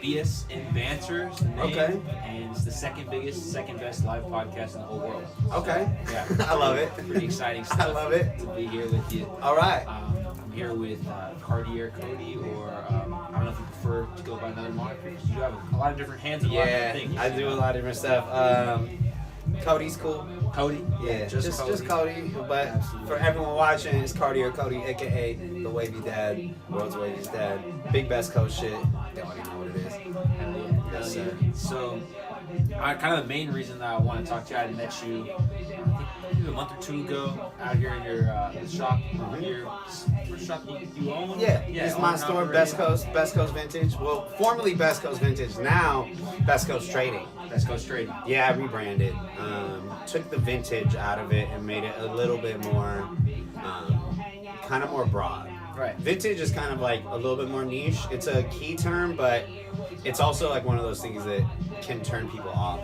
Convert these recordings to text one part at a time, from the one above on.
BSnBanter is the name. Okay. And it's the second best live podcast in the whole world. Okay. So, yeah. I love it. Pretty exciting stuff. I love it. To be here with you. All right. I'm here with Cartier Cody, or I don't know if you prefer to go by another moniker. You have a lot of different hands and a lot of different things. I do a lot of different stuff. Cody's cool. Cody? Yeah, just Cody. But Absolutely. for everyone watching, it's Cartier Cody, aka the Wavy Dad, World's Waviest Dad. Big best coach shit. They already know what it is. Yes, sir. So, kind of the main reason that I want to talk to you, I had met you, I think maybe a month or two ago, out here in your shop. Your shop you own? Yeah, it's my store, Best Coast Vintage. Well, formerly Best Coast Vintage, now Best Coast Trading. Best Coast Trading. Yeah, I rebranded. Took the vintage out of it and made it a little bit more, kind of more broad. Right. Vintage is kind of like a little bit more niche. It's a key term, but it's also like one of those things that can turn people off.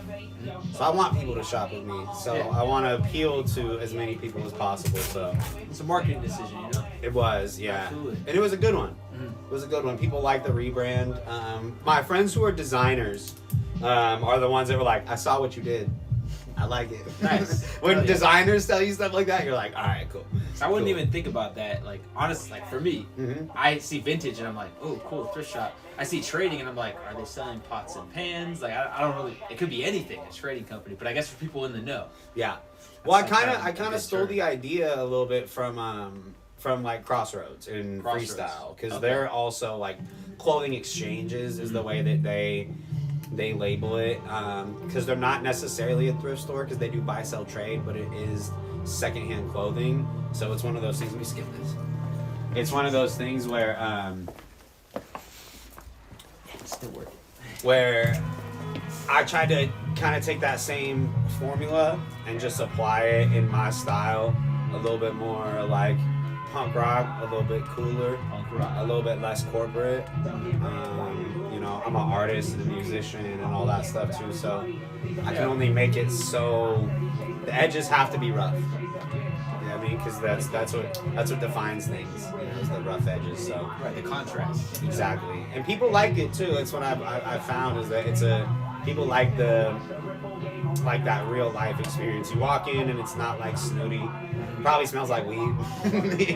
So I want people to shop with me. So Yeah. I want to appeal to as many people as possible. So It's a marketing decision, you know? it was, yeah. Absolutely. And it was a good one. Mhm. It was a good one. People like the rebrand. My friends who are designers are the ones that were like, I saw what you did. I like it. Nice. When Hell yeah. designers tell you stuff like that, you're like, all right, cool. I wouldn't Cool. even think about that. Like, honestly, like for me, Mhm. I see vintage and I'm like, oh, cool, thrift shop. I see trading and I'm like, are they selling pots and pans? Like, I don't really. It could be anything, a trading company. But I guess for people in the know, Yeah. Well, I That's kind like of a good stole term. the idea a little bit from like Crossroads and Crossroads. Freestyle, because Okay. they're also like clothing exchanges is the way that they label it, because they're not necessarily a thrift store because they do buy sell trade, but it is secondhand clothing. So it's one of those things. Let me skip this. It's one of those things where it's still working. where I tried to kind of take that same formula and just apply it in my style, a little bit more like punk rock, a little bit cooler, Punk rock. a little bit less corporate. You know, I'm an artist and a musician and all that stuff too, so I can only make it so the edges have to be rough. You know what I mean? Because that's what defines things. You know, is the rough edges. So. Right, the contrast. Exactly, and people like it too. That's what I've found is that people like that real life experience. You walk in and it's not like snooty. Probably smells like weed. You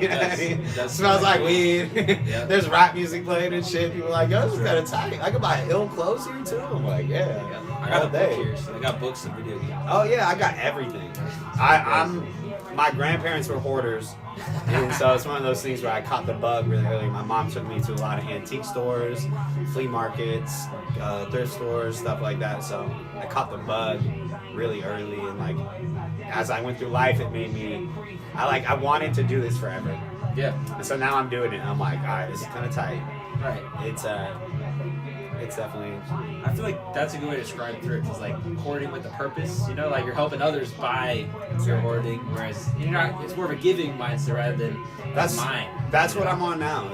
know what I mean? It does Smells like weed. Yeah. There's rap music playing and shit. People are like, yo, this is kind of tight. I could buy ill clothes here too. I'm like, yeah. I got all a day. book here, so I got books and video games. Oh yeah, I got everything. My grandparents were hoarders, and so it's one of those things where I caught the bug really early. My mom took me to a lot of antique stores, flea markets, thrift stores, stuff like that. So I caught the bug really early, and like as I went through life, it made me. I wanted to do this forever, Yeah. and so now I'm doing it. I'm like, all right, this is kind of tight. Right. It's definitely. I feel like that's a good way to describe thrift is like hoarding with a purpose. You know, like you're helping others buy your hoarding, whereas you're not. It's more of a giving mindset rather than That's mine. That's what I'm on now.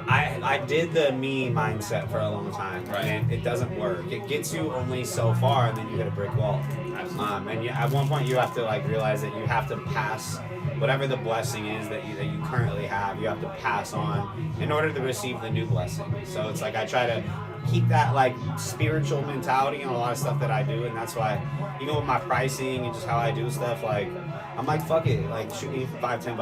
I did the me mindset for a long time, Right. and it doesn't work. It gets you only so far, and then you hit a brick wall. And at one point, you have to like realize that you have to pass whatever the blessing is that you currently have. You have to pass on in order to receive the new blessing. So it's like I try to keep that like spiritual mentality on a lot of stuff that I do, and that's why even with my pricing and just how I do stuff, like I'm like fuck it, like shoot me $5-10,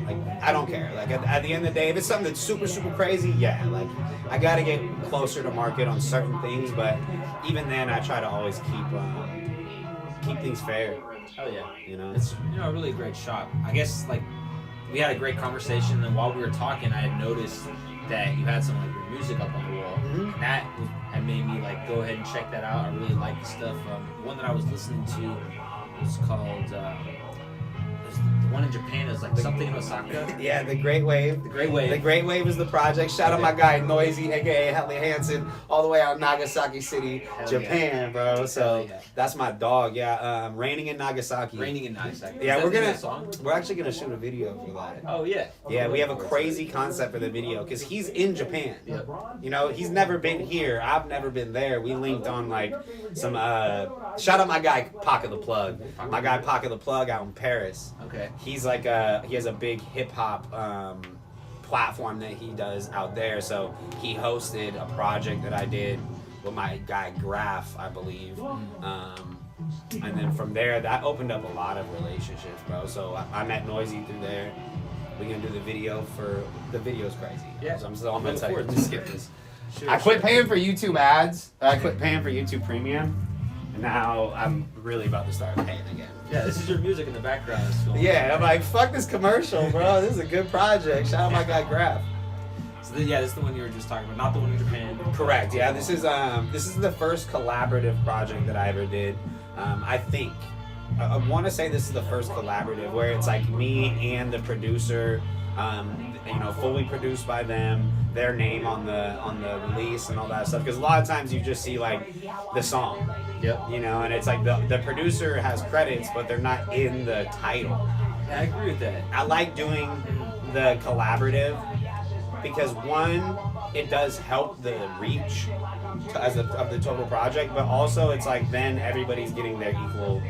like I don't care. Like at the end of the day, if it's something that's super crazy, yeah, like I gotta get closer to market on certain things, but even then I try to always keep things fair. Oh yeah. You know, It's a really great shop. I guess like we had a great conversation, and while we were talking, I had noticed that you had some like your music up on the wall. Mhm. That had made me like go ahead and check that out. I really like the stuff. The one that I was listening to was called the one in Japan is like something in Osaka. yeah, the Great Wave. The Great Wave. The Great Wave is the project. Shout out my guy Noisy, aka Helly Hansen, all the way out in Nagasaki City, Hell Japan, bro. So Hell yeah. that's my dog. Yeah, Raining in Nagasaki. Raining in Nagasaki. Yeah, Is we're that the gonna. name of the song? We're actually gonna shoot a video for that. Oh yeah. Yeah, we have a crazy concept for the video because he's in Japan. Yeah. You know, he's never been here. I've never been there. We linked on like some. Shout out my guy Pocket the Plug. My guy Pocket the Plug out in Paris. Okay. He's like he has a big hip hop platform that he does out there. So he hosted a project that I did with my guy Graf, I believe. And then from there, that opened up a lot of relationships, bro. So I met Noisy through there. We're gonna do the video's crazy. Yeah. So I'm gonna tell you, just skip this. Sure, I quit paying for YouTube ads. I quit paying for YouTube Premium. And now I'm really about to start paying again. Yeah, this is your music in the background. Yeah, I'm like, fuck this commercial, bro. This is a good project. Shout out my guy Graf. So this is the one you were just talking about, not the one in Japan. Correct. Yeah, this is the first collaborative project that I ever did. I think I want to say this is the first collaborative where it's like me and the producer, fully produced by them, their name on the release and all that stuff. Because a lot of times you just see like the song, and it's like the producer has credits, but they're not in the title. Yeah, I agree with that. I like doing the collaborative because one, it does help the reach of the total project, but also it's like then everybody's getting their equal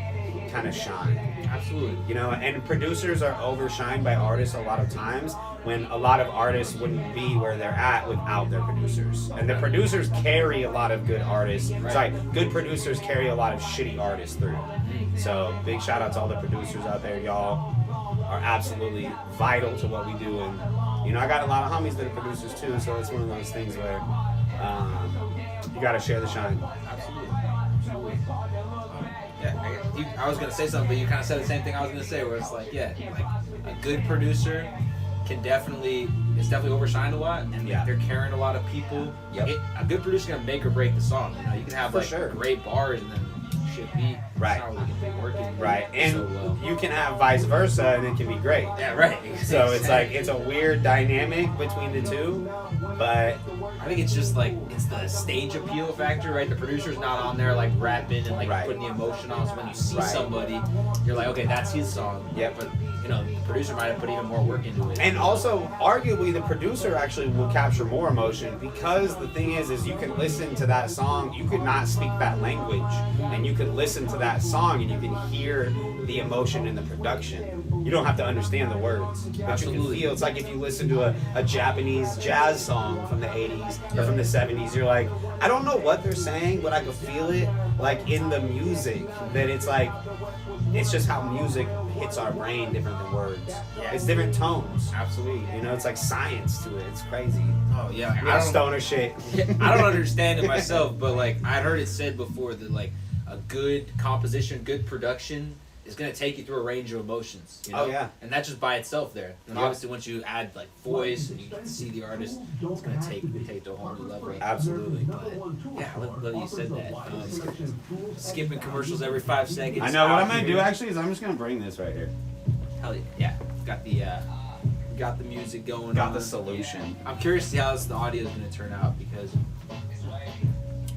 kind of shine. Absolutely. And producers are overshined by artists a lot of times when a lot of artists wouldn't be where they're at without their producers. And the producers carry a lot of good artists. Right. Sorry, good producers carry a lot of shitty artists through. So big shout out to all the producers out there. Y'all are absolutely vital to what we do. And I got a lot of homies that are producers too, so it's one of those things where you gotta share the shine. Absolutely. I was gonna say something, but you kind of said the same thing I was gonna say, where it's like, a good producer it's definitely overshined a lot, and they're carrying a lot of people. Yep. A good producer can make or break the song. You can have great bars and then shit beat. Right. It's not really gonna be working. Right, and so well. you can have vice versa, and it can be great. Yeah, right. So it's like it's a weird dynamic between the two, but I think it's just like it's the stage appeal factor, right? The producer's not on there like rapping and like putting the emotion on. So when you see somebody, you're like, okay, that's his song. Yeah, but the producer might have put even more work into it. And also, arguably, the producer actually will capture more emotion because the thing is you can listen to that song. You could not speak that language, and you could listen to that song and you can hear the emotion in the production. You don't have to understand the words, but you can feel. It's like if you listen to a Japanese jazz song from the 80s or from the 70s, you're like, I don't know what they're saying, but I can feel it like in the music. That it's like, it's just how music hits our brain different than words. Yeah. It's different tones. Absolutely. It's like science to it. It's crazy. Oh yeah. I don't stoner shit. I don't understand it myself, but like I heard it said before that like a good composition, good production is gonna take you through a range of emotions. Oh yeah. And that's just by itself there. And obviously once you add like voice and you can see the artist, it's gonna take to a whole new level. Absolutely. But yeah, I love you said that. Skipping commercials every 5 seconds. I know what I'm gonna do actually is I'm just gonna bring this right here. Hell yeah. Got the music going. Got the solution. I'm curious to see how the audio is gonna turn out because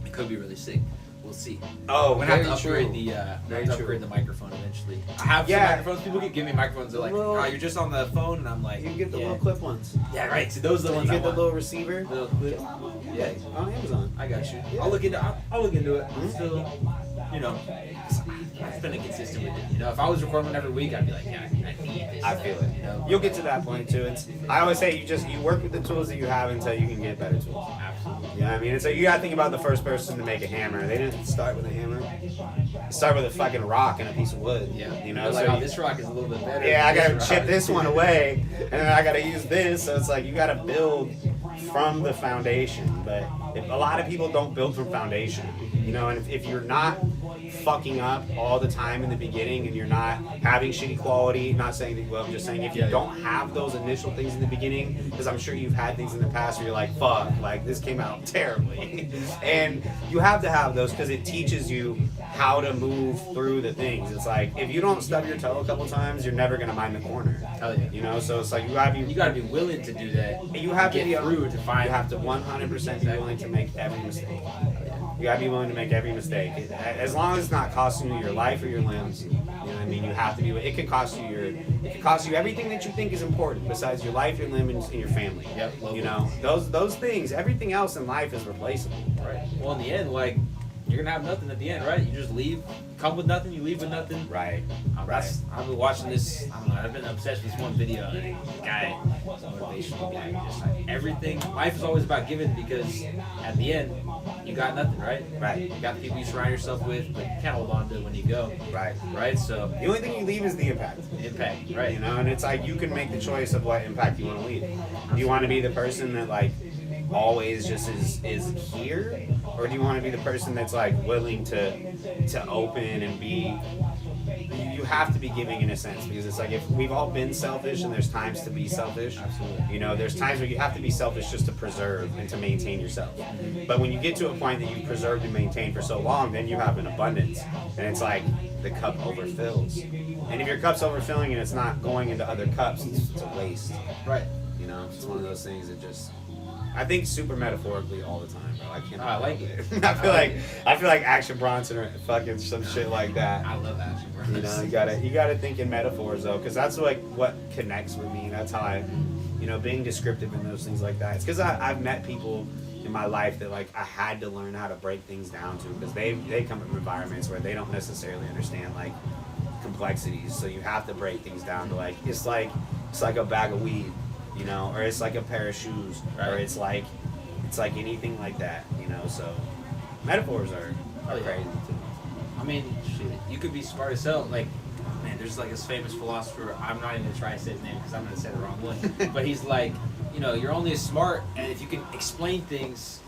it could be really sick. We'll see. Oh, we're gonna have to upgrade the microphone eventually. I have some microphones. People can give me microphones. They're like, "Oh, you're just on the phone," and I'm like, "You can get the little clip ones." Yeah, right. See, those are the ones. You get the little receiver. Little clip. Yeah, on Amazon. I got you. Yeah. I'll look into it. I'm still, I've been consistent with it. If I was recording one every week, I'd be like, yeah, I need this. I feel it. You'll get to that point too. I always say you work with the tools that you have until you can get better tools. Absolutely. You know what I mean? And so you gotta think about the first person to make a hammer. They didn't start with a hammer. They start with a fucking rock and a piece of wood. Yeah. So this rock is a little bit better. Yeah, I gotta chip this one away, and then I gotta use this. So it's like you gotta build from the foundation. But a lot of people don't build from foundation. And if you're not fucking up all the time in the beginning and you're not having shitty quality, not saying that, well, I'm just saying if you don't have those initial things in the beginning, because I'm sure you've had things in the past where you're like, fuck, like this came out terribly. And you have to have those because it teaches you how to move through the things. It's like, if you don't stub your toe a couple times, you're never going to mind the corner. Hell yeah. So it's like you gotta be willing to do that. You have to be through to find. You have to 100% be willing to make every mistake. You gotta be willing to make every mistake. As long as it's not costing you your life or your limbs, you know what I mean? You have to be. It could cost you everything that you think is important besides your life, your limbs, and your family. Yep. Those things. Everything else in life is replaceable. Right. Well, in the end, like you're gonna have nothing at the end, right? You just leave, come with nothing, you leave with nothing. Right. I've been watching this. I don't know. I've been obsessed with this one video. And the guy, he's a motivational guy. Just like everything. Life is always about giving because at the end, you got nothing, right? Right. You got the people you surround yourself with, but you can't hold on to it when you go. Right. Right. So The only thing you leave is the impact. impact, right? You know, and it's like you can make the choice of what impact you want to leave. Do you want to be the person that like always just is here, or do you want to be the person that's like willing to open and be? You have to be giving in a sense, because it's like if we've all been selfish and there's times to be selfish. Absolutely. You know, there's times where you have to be selfish just to preserve and to maintain yourself. But when you get to a point that you've preserved and maintained for so long, then you have an abundance, and it's like the cup overfills. And if your cup's overfilling and it's not going into other cups, it's a waste. Right. You know, it's one of those things that just, I think super metaphorically all the time, bro. I can't. I like it. I feel like Action Bronson or fucking some shit like that. I love that. You know, you gotta think in metaphors though, because that's like what connects with me. That's how I, you know, being descriptive and those things like that. It's because I've met people in my life that like I had to learn how to break things down to, because they come from environments where they don't necessarily understand like complexities. So you have to break things down to like it's like a bag of weed, you know, or it's like a pair of shoes, right. or it's like anything like that, you know. So metaphors are crazy too. I mean, shit, you could be smart as hell. Like, man, there's like this famous philosopher. I'm not even gonna try to say his name because I'm gonna say the wrong one. But he's like, you know, you're only as smart, and if you can explain things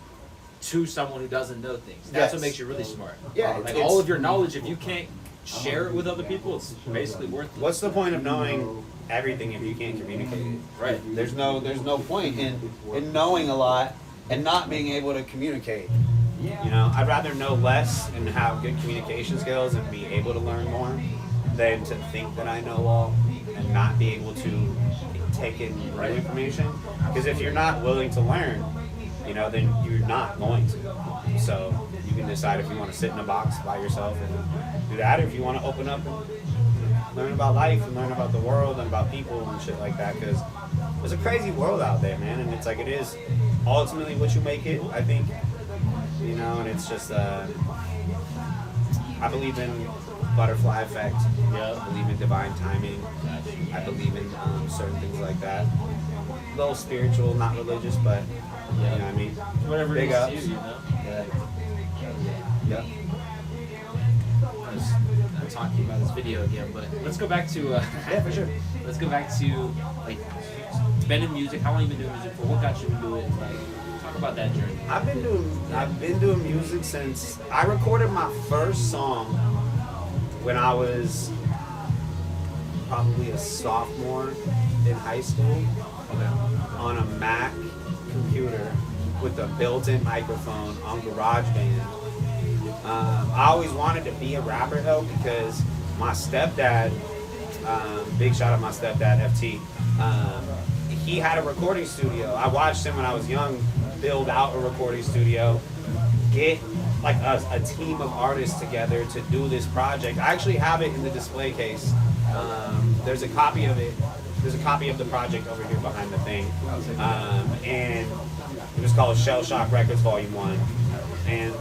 to someone who doesn't know things, that's what makes you really smart. Yeah, like all of your knowledge, if you can't share it with other people, it's basically worthless. What's the point of knowing everything if you can't communicate it? Right. There's no point in knowing a lot and not being able to communicate. You know, I'd rather know less and have good communication skills and be able to learn more than to think that I know all and not be able to take in new information. Because if you're not willing to learn, you know, then you're not going to. So you can decide if you want to sit in a box by yourself and do that, or if you want to open up and learn about life and learn about the world and about people and shit like that. Because there's a crazy world out there, man, and it's like it is ultimately what you make it, I think. You know, and it's just, I believe in butterfly effect. Yeah. I believe in divine timing. I believe in certain things like that. A little spiritual, not religious, but you know what I mean? Whatever Big it is ups. to you, you know? Yeah. Yeah. I'm talking about this video again, but let's go back to Yeah, for sure. let's go back to like been in music. How long have you been doing music for? What got you into it? Like, talk about that journey. I've been doing music since I recorded my first song when I was probably a sophomore in high school on a Mac computer with a built-in microphone on GarageBand. I always wanted to be a rapper though, because my stepdad, big shout out my stepdad FT, he had a recording studio. I watched him when I was young build out a recording studio, get like a team of artists together to do this project. I actually have it in the display case. There's a copy of it. There's a copy of the project over here behind the thing. And it was called Shell Shock Records Volume 1. And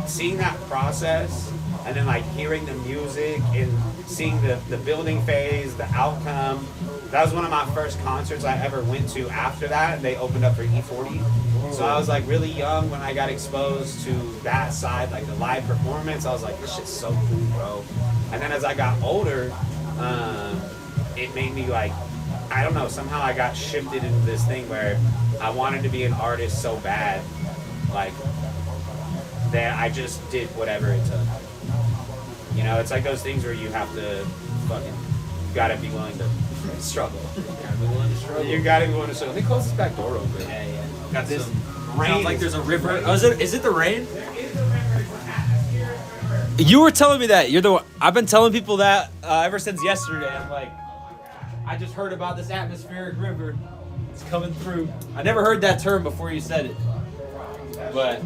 seeing that process, and then like hearing the music and seeing the building phase, the outcome, that was one of my first concerts I ever went to after that. And they opened up for E40. So I was like really young when I got exposed to that side, like the live performance. I was like, this shit's so cool, bro. And then as I got older, it made me like, I don't know, somehow I got shifted into this thing where I wanted to be an artist so bad, like, that I just did whatever it took. You know, it's like those things where you have to you gotta be willing to struggle. You gotta be willing to struggle. Let me close this back door open. Yeah. Got this rain. Sounds like there's a river. Oh, is it the rain? You were telling me that. You're the one. I've been telling people that ever since yesterday. I'm like, I just heard about this atmospheric river. It's coming through. I never heard that term before you said it. But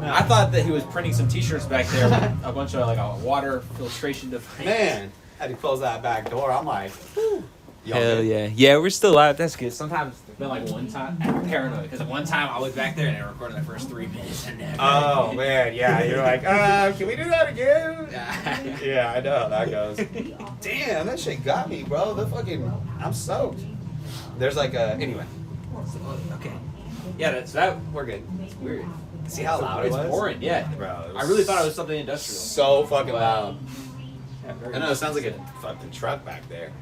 I thought that he was printing some T-shirts back there with a bunch of like a water filtration device. Man, I had to close that back door. I'm like, whew. Hell yeah. Yeah, we're still live. That's good. Sometimes the been like one time. I'm paranoid because one time I was back there and I recorded the first 3 minutes and then. Oh man, yeah. You're like, can we do that again? Yeah, I know how that goes. Damn, that shit got me, bro. I'm soaked. There's like anyway. Okay. Yeah, so that we're good. It's weird. See how loud it was? It's boring, yeah. Bro, I really thought it was something industrial. So fucking loud. Yeah, I know it sounds like a fucking truck back there.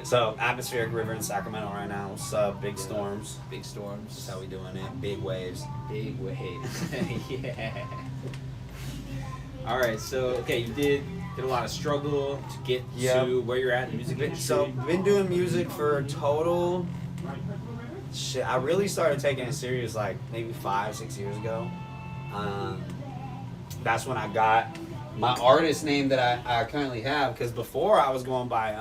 So atmospheric river in Sacramento right now. What's up? Big storms. Big storms. That's how we doing it. Big waves. Big waves. Yeah. All right. So okay, you did a lot of struggle to get to where you're at in the music industry. So been doing music for a total. Shit, I really started taking it serious like maybe 5-6 years ago. That's when I got my artist name that I currently have. Because before I was going by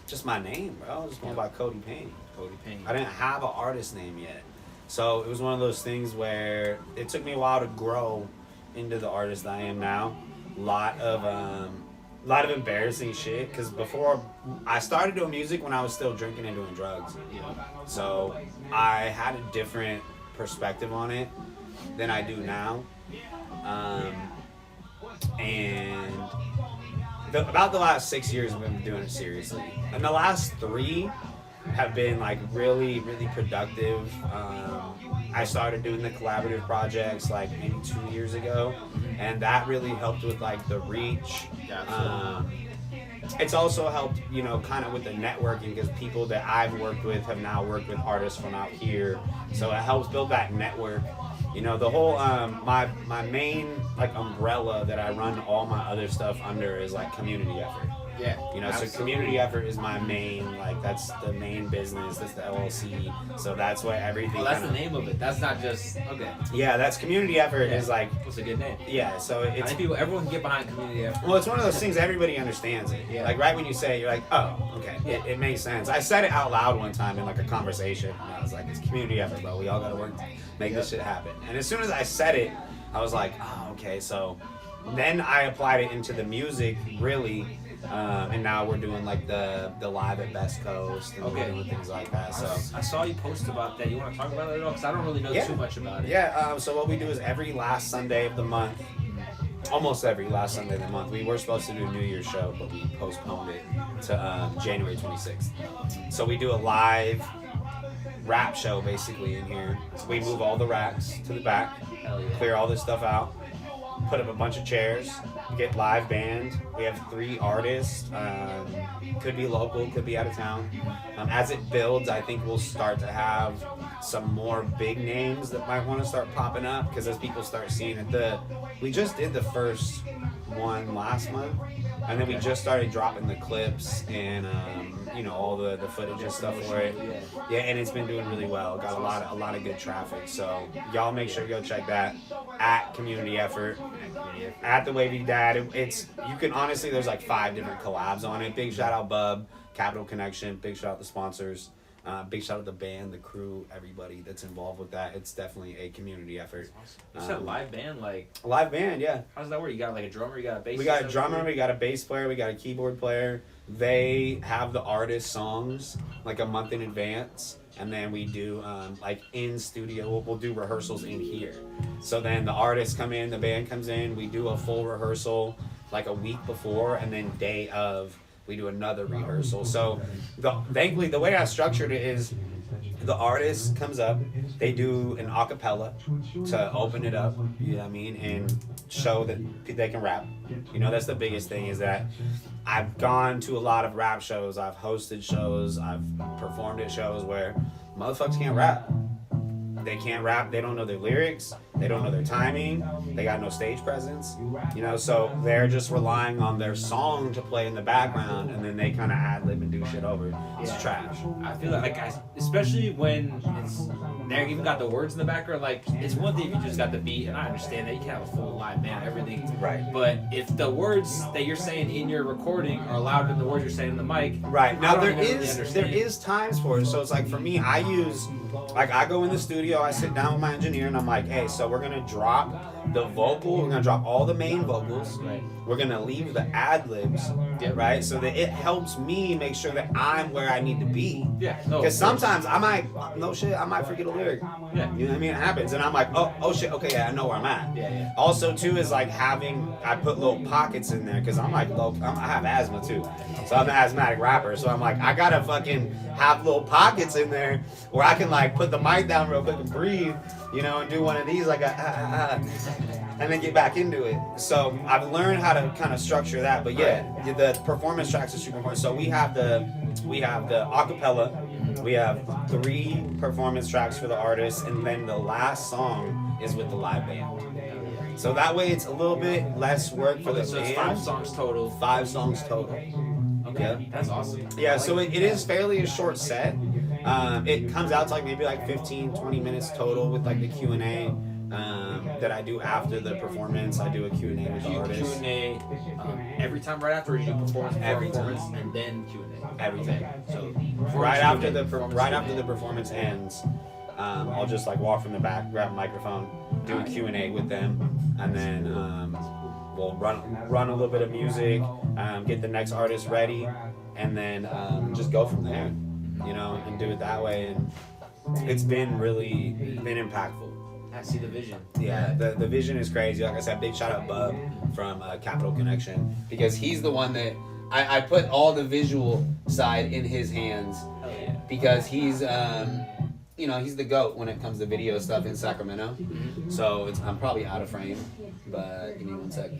just my name, bro. I was just going by Cody Payne. Cody Payne. I didn't have an artist name yet. So it was one of those things where it took me a while to grow into the artist I am now. A lot of embarrassing shit, because before I started doing music when I was still drinking and doing drugs. So I had a different perspective on it than I do now. And about the last 6 years I've been doing it seriously. And the last 3 have been like really, really productive. I started doing the collaborative projects like maybe 2 years ago, and that really helped with like the reach. It's also helped, kind of with the networking, because people that I've worked with have now worked with artists from out here, so it helps build that network. The whole my main like umbrella that I run all my other stuff under is like community effort. Yeah. So community effort is my main, like that's the main business, that's the LLC. So that's what everything. Oh, that's the name of it. That's not just okay. Yeah, that's community effort is like. What's a good name? Yeah, so it's. I think everyone can get behind community effort. Well, it's one of those things everybody understands it. Yeah. Like right when you say it, you're like, oh, okay, it makes sense. I said it out loud one time in like a conversation, and I was like, it's community effort, bro. We all gotta work to make this shit happen. And as soon as I said it, I was like, oh, okay. So then I applied it into the music, really. And now we're doing like the live at Best Coast and we're doing things like that. So I saw you post about that. You want to talk about it at all? Because I don't really know too much about it. Yeah. So what we do is every last Sunday of the month, almost every last Sunday of the month, we were supposed to do a New Year's show, but we postponed it to January 26th. So we do a live rap show basically in here. So we move all the racks to the back, clear all this stuff out, put up a bunch of chairs, get live band. We have 3 artists. Could be local, could be out of town. As it builds, I think we'll start to have some more big names that might want to start popping up, because as people start seeing it, we just did the first one last month, and then we just started dropping the clips and all the footage and stuff for it. Yeah, and it's been doing really well. Got a lot of good traffic. So y'all make sure you go check that at Community Effort, at the Wavy Dad. You can honestly, there's like 5 different collabs on it. Big shout out Bub, Capital Connection. Big shout out the sponsors. Big shout out the band, the crew, everybody that's involved with that. It's definitely a community effort. You said live band, like live band, yeah. How does that work? You got like a drummer, you got a bass. We got a drummer, we got a bass player, we got a keyboard player. They have the artist songs like a month in advance, and then we do like in studio. We'll do rehearsals in here. So then the artists come in, the band comes in, we do a full rehearsal like a week before, and then day of we do another rehearsal. So thankfully the way I structured it is the artist comes up, they do an acapella to open it up, you know what I mean, and show that they can rap. That's the biggest thing, is that I've gone to a lot of rap shows, I've hosted shows, I've performed at shows where motherfuckers can't rap. They can't rap, they don't know their lyrics, they don't know their timing, they got no stage presence, so they're just relying on their song to play in the background, and then they kind of ad-lib and do shit over. It's trash. I feel like guys, especially when they even got the words in the background, like it's one thing if you just got the beat, and I understand that you can have a full live band, everything. Right. But if the words that you're saying in your recording are louder than the words you're saying in the mic. Right. Now there is times for it. So it's like for me, I use Like, I go in the studio, I sit down with my engineer, and I'm like, hey, so we're gonna drop the vocal, we're gonna drop all the main vocals, Right. we're gonna leave the ad-libs, right, so that it helps me make sure that I'm where I need to be. Yeah. No, Because sometimes I might forget a lyric. Yeah. You know what I mean? It happens, and I'm like, oh shit, okay, yeah, I know where I'm at. Yeah. Also, too, is like I put little pockets in there because I'm like, I have asthma too, so I'm an asthmatic rapper. So I'm like, I gotta fucking have little pockets in there where I can like put the mic down real quick and breathe, you know, and do one of these like and then get back into it. So I've learned how to kind of structure that. But yeah, the performance tracks are super important. So we have the acapella. We have 3 performance tracks for the artist, and then the last song is with the live band. So that way it's a little bit less work for the So band. it's 5 songs total. 5 songs total. Okay. Yeah. That's awesome. Yeah, so it is fairly a short set. It comes out to like maybe like 15, 20 minutes total with like the Q&A that I do after the performance. I do a Q&A with the artist. Q&A every time right after, or you do performance, Every time. and then Q&A. Everything. So Right after the performance ends, I'll just like walk from the back, grab a microphone, do a Q&A with them, and then we'll run a little bit of music, get the next artist ready, and then just go from there, you know, and do it that way. And it's been impactful. I see the vision. Yeah, the vision is crazy. Like I said, big shout out Bub from Capital Connection, because he's the one that I put all the visual side in his hands, because he's he's the GOAT when it comes to video stuff in Sacramento. So I'm probably out of frame, but give me 1 sec.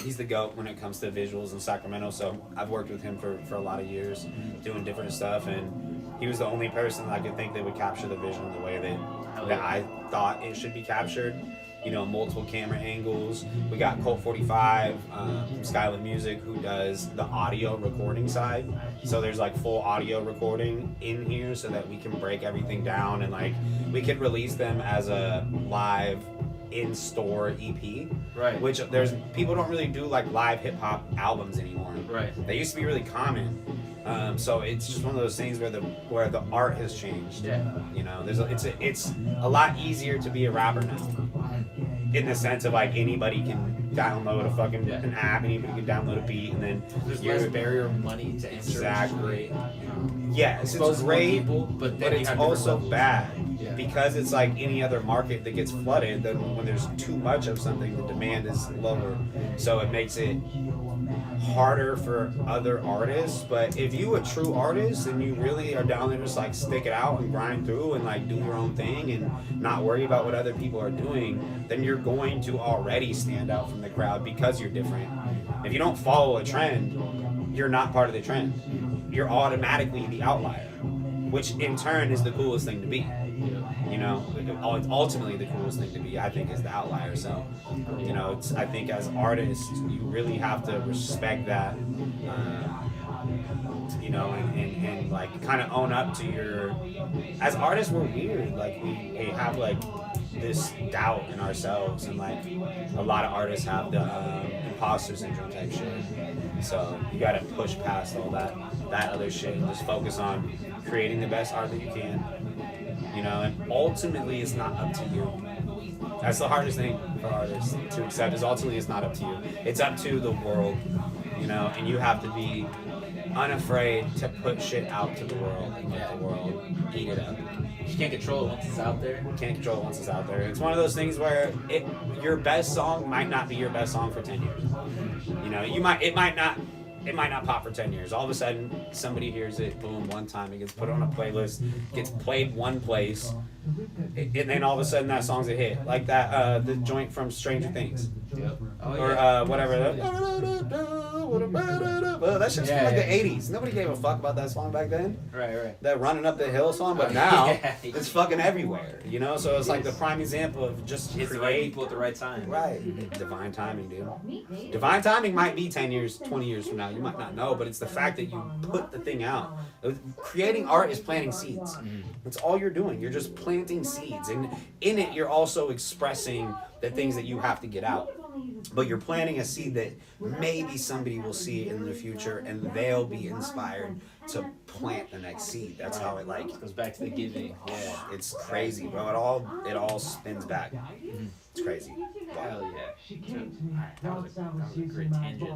He's the GOAT when it comes to visuals in Sacramento. So I've worked with him for a lot of years doing different stuff, and he was the only person that I could think that would capture the vision the way that I thought it should be captured. You know, multiple camera angles. We got Colt 45, Skylit Music, who does the audio recording side. So there's like full audio recording in here so that we can break everything down, and like we could release them as a live in-store EP. Right. Which people don't really do like live hip hop albums anymore. Right. They used to be really common. So it's just one of those things where the art has changed. Yeah. You know, it's a lot easier to be a rapper now. In the sense of like anybody can download a fucking an app, anybody can download a beat, and then There's less barrier of money to enter. Exactly. Which is great. Yes, Exposes it's more great, people, but then you it's have also different bad Yeah. because it's like any other market that gets flooded. Then when there's too much of something, the demand is lower, so it makes it harder for other artists. But if you a true artist and you really are down there just like stick it out and grind through and like do your own thing and not worry about what other people are doing, then you're going to already stand out from the crowd because you're different. If you don't follow a trend, you're not part of the trend. You're automatically the outlier, which in turn is the coolest thing to be. You know, it's ultimately the coolest thing to be, I think, is the outlier. So, you know, I think as artists, you really have to respect that, you know, and like kind of own up to your. As artists, we're weird. Like we have like this doubt in ourselves, and like a lot of artists have the imposter syndrome type shit. So you got to push past all that other shit and just focus on creating the best art that you can. You know, and ultimately it's not up to you. That's the hardest thing for artists to accept, is ultimately it's not up to you. It's up to the world, you know, and you have to be unafraid to put shit out to the world and let the world eat it up. You can't control it once it's out there. You can't control it once it's out there. It's one of those things where your best song might not be your best song for 10 years. You know, it might not pop for 10 years. All of a sudden, somebody hears it, boom, one time, it gets put on a playlist, gets played one place, and then all of a sudden that song's a hit. Like that, the joint from Stranger Things. Yep. Oh, Or yeah. whatever. That shit's from like the 80s. Nobody gave a fuck about that song back then. Right. That Running Up the Hill song, but now Yeah. it's fucking everywhere, you know? So it's like the prime example of just It's the right create. people at the right time. Right. Divine timing, dude. Divine timing might be 10 years, 20 years from now. You might not know, but it's the fact that you put the thing out. Creating art is planting seeds. That's all you're doing. You're just planting seeds. And in it, you're also expressing the things that you have to get out. but you're planting a seed that maybe somebody will see in the future and they'll be inspired to plant the next seed. That's how it like Goes back to the giving. Yeah. it's crazy, bro. It all spins back. It's crazy. Hell yeah. That was a great tangent.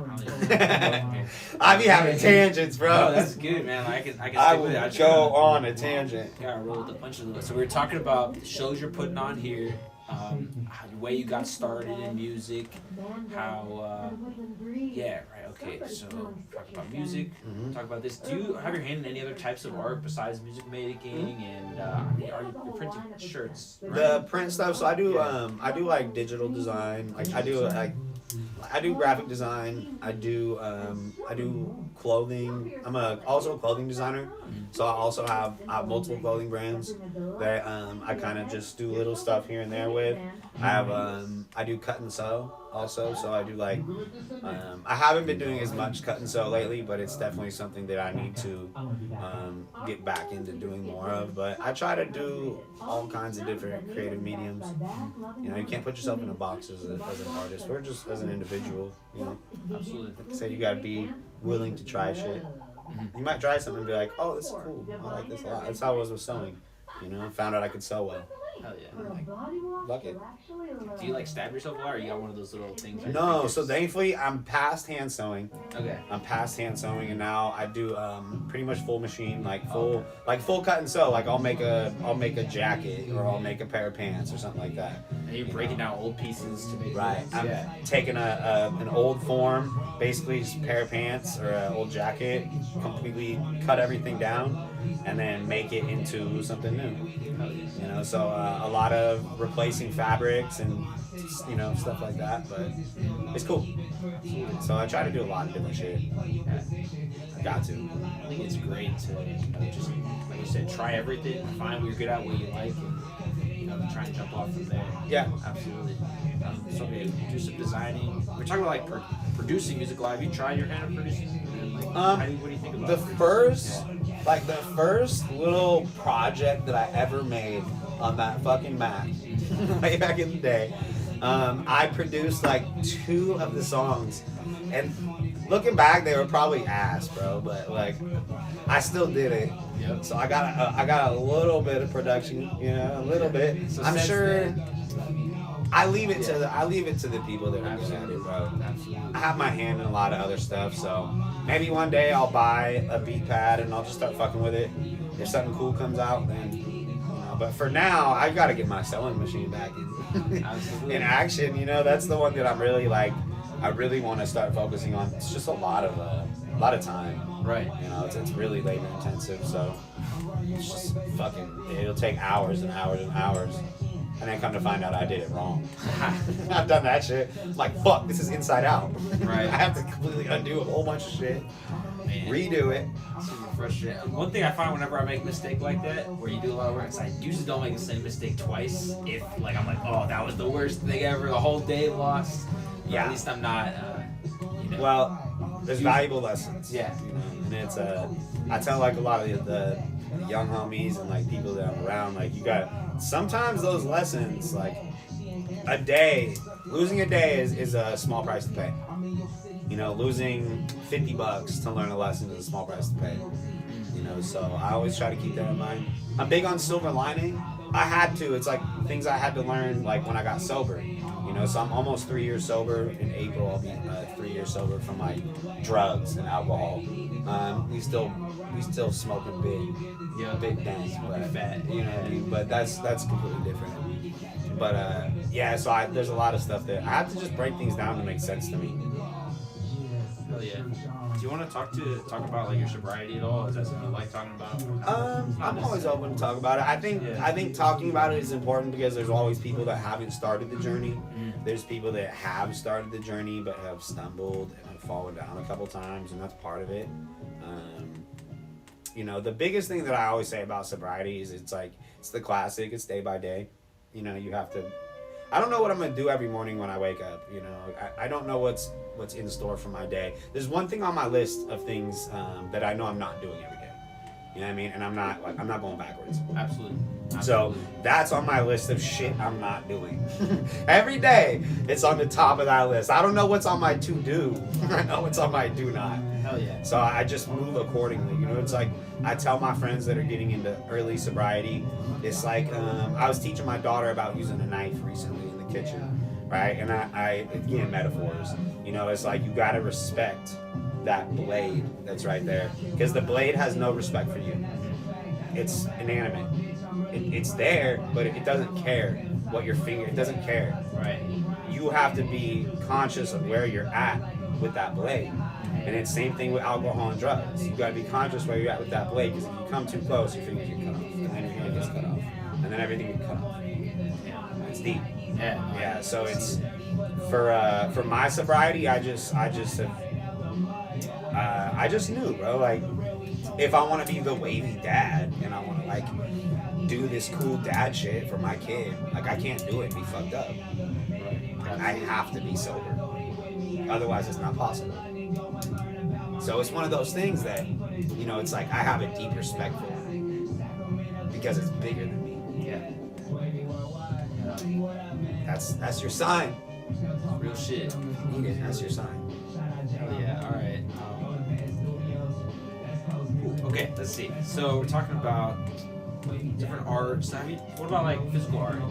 I be having tangents, bro. No, that's good, man. I can I stick will with it. go on a tangent. Gotta roll with the punches a little bit. So we were talking about the shows you're putting on here, the way you got started in music, how, yeah, right, okay. So talk about music, talk about this. Do you have your hand in any other types of art besides music making and are you printing shirts? Right? The print stuff. So I do like digital design. Like I do graphic design. I do clothing. I'm also a clothing designer. So I also have multiple clothing brands that I kind of just do little stuff here and there with. I do cut and sew also. So I do like I haven't been doing as much cut and sew lately, but it's definitely something that I need to get back into doing more of. But I try to do all kinds of different creative mediums. You know, you can't put yourself in a box as an artist or just as an individual. You know, Absolutely. so you gotta be willing to try shit. You might try something and be like, oh, this is cool. I like this a lot. That's how I was with sewing. You know, found out I could sew well. Hell yeah. I'm like, fuck it. Do you like stab yourself a lot, or you got one of those little things? No, so thankfully I'm past hand sewing. Okay. I'm past hand sewing, and now I do pretty much full machine, like full cut and sew. Like I'll make a jacket or I'll make a pair of pants or something like that. And you're breaking down old pieces to make Right. ones. I'm taking an old form, basically just a pair of pants or an old jacket, completely cut everything down, and then make it into something new. You know, so a lot of replacing fabrics and you know stuff like that, but it's cool. So I try to do a lot of different shit. I got to. I think it's great to just, like you said, try everything, find what you're good at, what you like, and you know, try and jump off from there. Yeah. Absolutely. So you do some designing. We're talking about like producing music live. You tried your hand at producing? And, like, what do you think about the producing? the first little project that I ever made on that fucking Mac way back in the day, I produced like 2 of the songs, and looking back they were probably ass, bro, but like I still did it. Yep. So I got a little bit of production, you know, a little bit. So I'm since sure then- I leave it to the people that are good at it, bro. I have my hand in a lot of other stuff, so maybe one day I'll buy a beat pad and I'll just start fucking with it. If something cool comes out, then you know. But for now, I gotta get my sewing machine back in action. You know, that's the one that I'm really like. I really want to start focusing on. It's just a lot of time. Right. You know, it's really labor intensive, so it's just fucking. It'll take hours and hours and hours. And then come to find out I did it wrong. I've done that shit. I'm like, fuck, this is inside out. Right. I have to completely undo a whole bunch of shit, redo it. Super frustrating. One thing I find whenever I make a mistake like that, where you do a lot of work, is I usually don't make the same mistake twice. If like I'm like, oh, that was the worst thing ever, the whole day lost. But Yeah. At least I'm not. You know. Well, there's valuable lessons. Yeah. You know, and it's I tell like a lot of the young homies and like people that I'm around, like you got sometimes those lessons, like losing a day is a small price to pay. You know, losing $50 to learn a lesson is a small price to pay. You know, so I always try to keep that in mind. I'm big on silver lining. I had to. It's like things I had to learn like when I got sober. You know, so I'm almost 3 years sober. In April, I'll be 3 years sober from like drugs and alcohol. We still smoking big bang, but fat. You know what I mean? But that's completely different. But yeah, so there's a lot of stuff that I have to just break things down to make sense to me. Hell yeah. Do you want to talk about like your sobriety at all? Is that something you like talking about? I'm always open to talk about it. I think talking about it is important because there's always people that haven't started the journey. There's people that have started the journey but have stumbled and have fallen down a couple times, and that's part of it. You know, the biggest thing that I always say about sobriety is it's the classic. It's day by day. You know, you have to. I don't know what I'm gonna do every morning when I wake up. You know, I don't know what's in store for my day. There's one thing on my list of things that I know I'm not doing every day. You know what I mean? And I'm not going backwards. Absolutely. So that's on my list of shit I'm not doing. Every day, it's on the top of that list. I don't know what's on my to-do. I know what's on my do-not. Hell yeah. So I just move accordingly. You know, it's like I tell my friends that are getting into early sobriety, it's like I was teaching my daughter about using a knife recently in the kitchen, right? And I again, metaphors. You know, it's like you gotta respect that blade that's right there, because the blade has no respect for you. It's inanimate. It's there, but it doesn't care what your finger. It doesn't care. Right. You have to be conscious of where you're at with that blade. And it's the same thing with alcohol and drugs. You gotta be conscious where you're at with that blade, because if you come too close, your fingers get cut off, and then your hand gets cut off, and then everything gets cut off. It's deep. Yeah. So it's for my sobriety, I just knew, bro. Like, if I want to be the wavy dad and I want to like do this cool dad shit for my kid, like I can't do it and be fucked up. I have to be sober. Otherwise, it's not possible. So it's one of those things that, you know, it's like I have a deep respect for it because it's bigger than me. Yeah. That's your sign. Real shit. Need it. That's your sign. Hell yeah. All right. Okay, let's see. So we're talking about different arts. What about like physical art?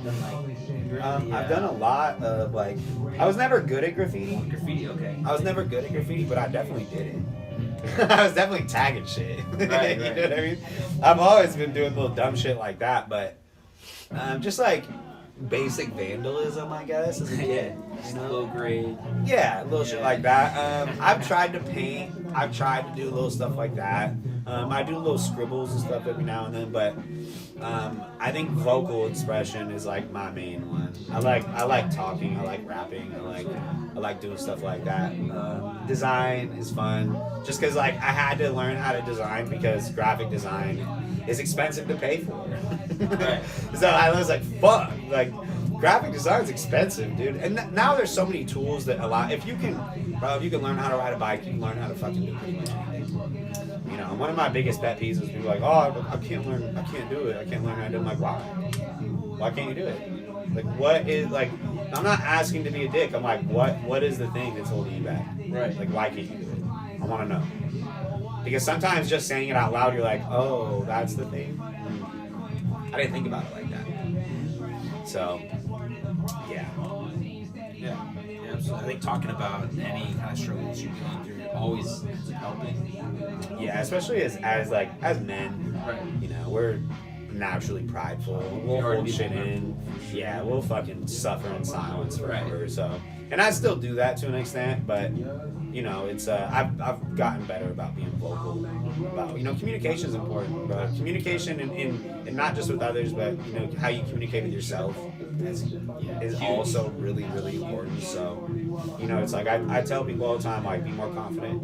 I've done a lot of like. I was never good at graffiti. Graffiti, okay. I was never good at graffiti, but I definitely did it. I was definitely tagging shit. Right. You know what I mean? I've always been doing little dumb shit like that, but just like basic vandalism, I guess. Is Yeah, just low grade. Yeah, little shit like that. I've tried to paint. I've tried to do little stuff like that. I do little scribbles and stuff every now and then, but I think vocal expression is like my main one. I like talking. I like rapping. I like doing stuff like that. Design is fun, just because like I had to learn how to design because graphic design is expensive to pay for. Right. So I was like, fuck, like graphic design is expensive, dude. And now there's so many tools that allow. If you can learn how to ride a bike, you can learn how to fucking do pretty much anything. You know, one of my biggest pet peeves is people like, oh, I can't do it. I can't learn how to do it. I'm like, why? Why can't you do it? Like, what is, like, I'm not asking to be a dick. I'm like, what is the thing that's holding you back? Right. Like, why can't you do it? I want to know. Because sometimes just saying it out loud, you're like, oh, that's the thing. I didn't think about it like that. So, yeah. Yeah, absolutely. I think talking about any kind of struggles you're going through always ends up helping. Yeah, especially as men, Right. you know, we're naturally prideful. We'll hold shit in. Yeah, we'll fucking suffer in silence forever. Right. So, and I still do that to an extent, but you know, it's I've gotten better about being vocal. About, you know, communication is important, but communication and not just with others, but you know how you communicate with yourself is also really, really important. So, you know, it's like I tell people all the time, like, be more confident.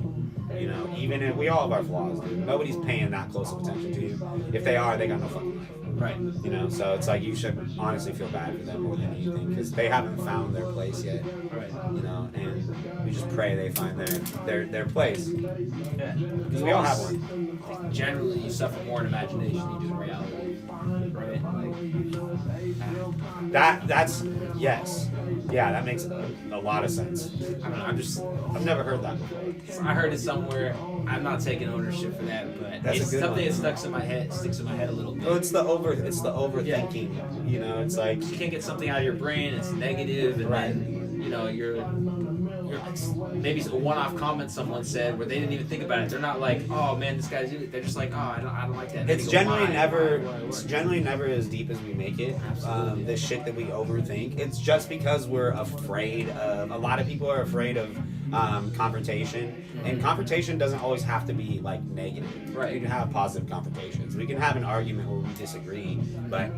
You know, even if we all have our flaws, dude. Nobody's paying that close of attention to you. If they are, they got no fucking life. Right. You know, so it's like you should honestly feel bad for them more than anything because they haven't found their place yet. Right. You know, and we just pray they find their place. Yeah. Because we all have one. I think generally, you suffer more in imagination than you do in reality. Right. That's yes. Yeah, that makes a lot of sense. I don't know. I've never heard that before. I heard it somewhere. I'm not taking ownership for that, but That's it's a good something one. that sticks in my head a little bit. Well, it's the overthinking. Yeah. You know, it's like You can't get something out of your brain. It's negative, and Right. then you know you're maybe a one-off comment someone said where they didn't even think about it. They're not like, oh man, this guy's. They're just like, oh, I don't like that. it's They go, generally "Why? never Why? it's generally never as deep as we make it. Absolutely. The shit that we overthink. It's just because we're afraid of. A lot of people are afraid of confrontation, and confrontation doesn't always have to be like negative. Right. You can have positive confrontations. We can have an argument where we disagree, but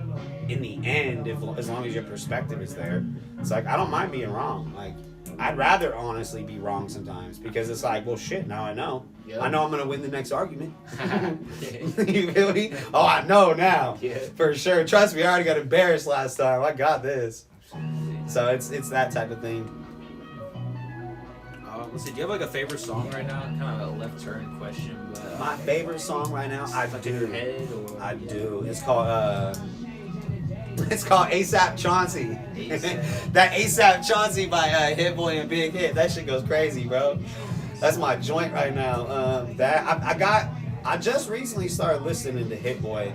in the end, as long as your perspective is there, it's like I don't mind being wrong. Like I'd rather honestly be wrong sometimes because it's like, well, shit. Now I know. Yep. I know I'm gonna win the next argument. You feel me? Oh, I know now. Yeah. For sure. Trust me, I already got embarrassed last time. I got this. So it's that type of thing. Let's see, do you have like a favorite song right now? Kind of a left turn question, but My favorite song right now, I like in your do. head or I do. It's called ASAP Chauncey. A$AP. That ASAP Chauncey by Hit Boy and Big Hit. That shit goes crazy, bro. That's my joint right now. I just recently started listening to Hit Boy.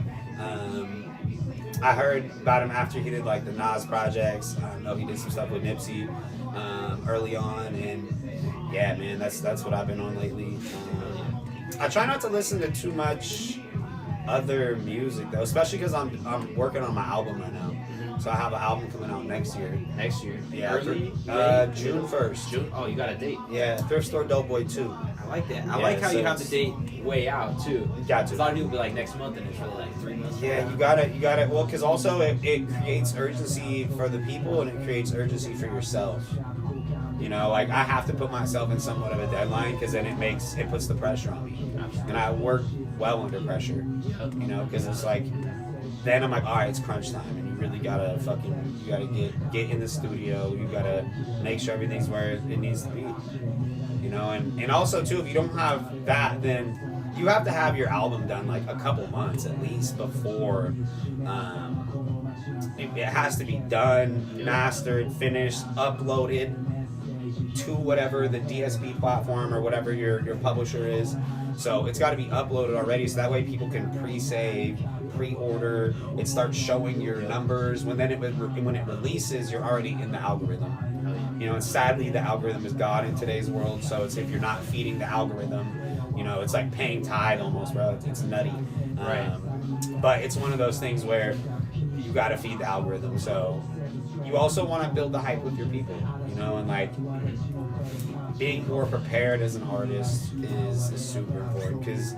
I heard about him after he did like the Nas projects. I know he did some stuff with Nipsey early on, and yeah, man, that's what I've been on lately. I try not to listen to too much other music though, especially because I'm working on my album right now. So I have an album coming out next year. Next year. Yeah, Early? June 1st. June? Oh, you got a date. Yeah, Thrift Store Dope Boy 2. I like that. I Yeah, like how so you have the it's- date way out too. Got A to. lot of people be like next month and it's really like 3 months. Yeah, you gotta, well, because also it creates urgency for the people and it creates urgency for yourself. You know, like I have to put myself in somewhat of a deadline because then it puts the pressure on me. And I work well under pressure, you know, because it's like, then I'm like, all right, it's crunch time and you really gotta get in the studio. You gotta make sure everything's where it needs to be, you know, and also too, if you don't have that, then you have to have your album done like a couple months at least before it has to be done, mastered, finished, uploaded to whatever the DSP platform or whatever your publisher is. So it's got to be uploaded already, so that way people can pre-save, pre-order. It starts showing your numbers. When it releases, you're already in the algorithm. You know, and sadly the algorithm is God in today's world. So it's if you're not feeding the algorithm, you know, it's like paying tithe almost, bro. It's nutty. Right. But it's one of those things where you got to feed the algorithm. So you also want to build the hype with your people, you know, and like being more prepared as an artist is super important because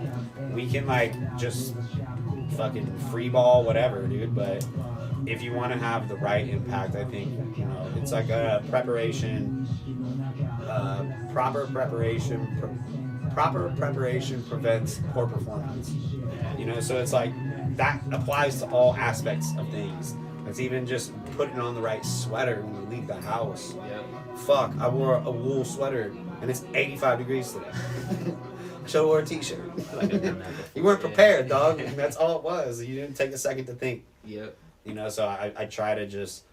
we can like just fucking free ball whatever, dude. But if you want to have the right impact, I think, you know, it's like a preparation, proper preparation prevents poor performance. You know, so it's like that applies to all aspects of things. It's even just putting on the right sweater when you leave the house. Yep. Fuck, I wore a wool sweater and it's 85 degrees today. I should have wore a t-shirt. You weren't prepared, dog. That's all it was. You didn't take a second to think. Yep. You know, so I try to just...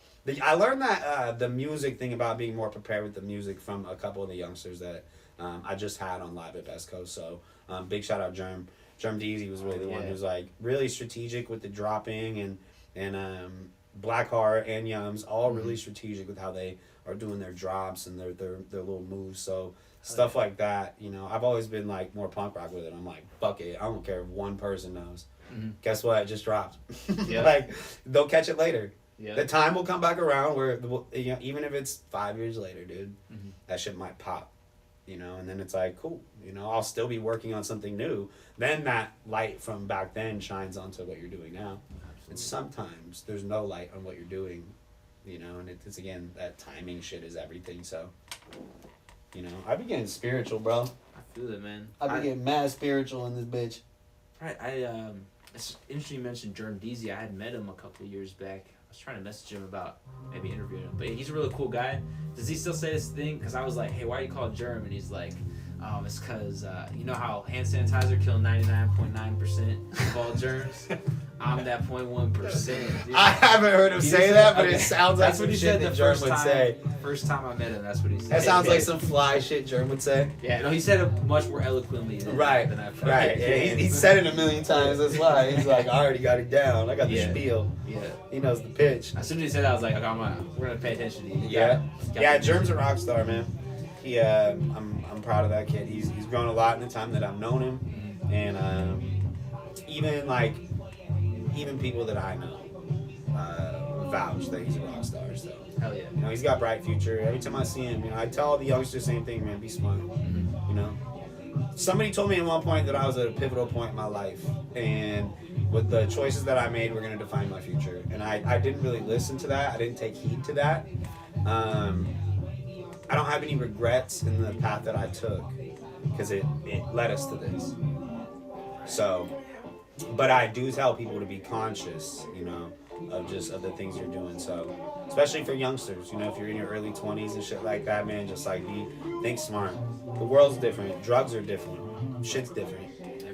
I learned that the music thing about being more prepared with the music from a couple of the youngsters that I just had on Live at Best Coast. So big shout out Germ. Germ Deezy was really the one who was like really strategic with the dropping and Blackheart and Yums all really strategic with how they are doing their drops and their little moves. So stuff like that, you know, I've always been like more punk rock with it. I'm like, fuck it, I don't care if one person knows. Guess what? It just dropped. Yep. Like they'll catch it later. Yep. The time will come back around where, you know, even if it's 5 years later, dude, that shit might pop. You know, and then it's like, cool, you know, I'll still be working on something new. Then that light from back then shines onto what you're doing now. And sometimes there's no light on what you're doing, you know, and it's again, that timing shit is everything. So, you know, I be getting spiritual, bro. I feel it, man. I be getting mad spiritual in this bitch. Right. It's interesting you mentioned Germ Deezy. I had met him a couple of years back. I was trying to message him about maybe interviewing him, but he's a really cool guy. Does he still say this thing? Because I was like, hey, why are you called Germ? And he's like, it's because you know how hand sanitizer kills 99.9% of all germs? I'm that 0.1%. Dude. I haven't heard him say that, but it sounds like That's some what he shit said that the Germ first would time. say. First time I met him, that's what he said. That sounds like some fly shit Germ would say. Yeah, no, he said it much more eloquently than I Right. Yeah, he said it a million times. That's why he's like, I already got it down. I got the spiel. Yeah. He knows the pitch. As soon as he said that, I was like, okay, we're gonna pay attention to you. Yeah, Germ's a rock star, man. He, I'm proud of that kid. He's grown a lot in the time that I've known him, and even people that I know vouch that he's a rock star. So Hell yeah. you know, he's got a bright future. Every time I see him, you know, I tell all the youngsters the same thing, man. Be smart. You know, somebody told me at one point that I was at a pivotal point in my life, and with the choices that I made were going to define my future. And I didn't really listen to that. I didn't take heed to that. I don't have any regrets in the path that I took because it led us to this. So, but I do tell people to be conscious, you know, of the things you're doing. So especially for youngsters, you know, if you're in your early 20s and shit like that, man, just like think smart. The world's different. Drugs are different. Shit's different.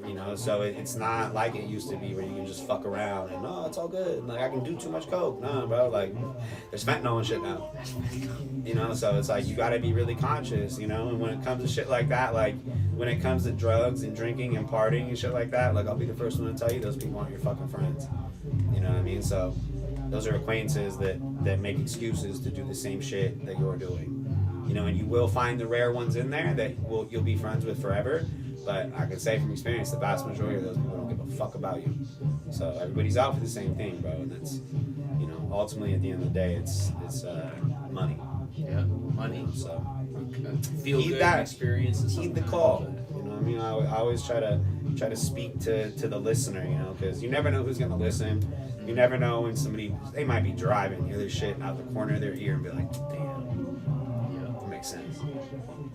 You know, so it's not like it used to be where you can just fuck around and no, it's all good. Like I can do too much coke. No, bro. Like there's fentanyl and shit now. You know, so it's like you got to be really conscious. You know, and when it comes to shit like that, like when it comes to drugs and drinking and partying and shit like that, like I'll be the first one to tell you those people aren't your fucking friends. You know what I mean? So those are acquaintances that make excuses to do the same shit that you're doing. You know, and you will find the rare ones in there that you'll be friends with forever. But I can say from experience, the vast majority of those people don't give a fuck about you. So everybody's out for the same thing, bro. And that's, you know, ultimately at the end of the day, it's money. Yeah, money. So Feel heed good that experience. heed the call. You know what I mean? I always try to speak to the listener, you know, because you never know who's gonna listen. You never know when they might be driving, hear this shit out the corner of their ear and be like, damn, yeah, that makes sense.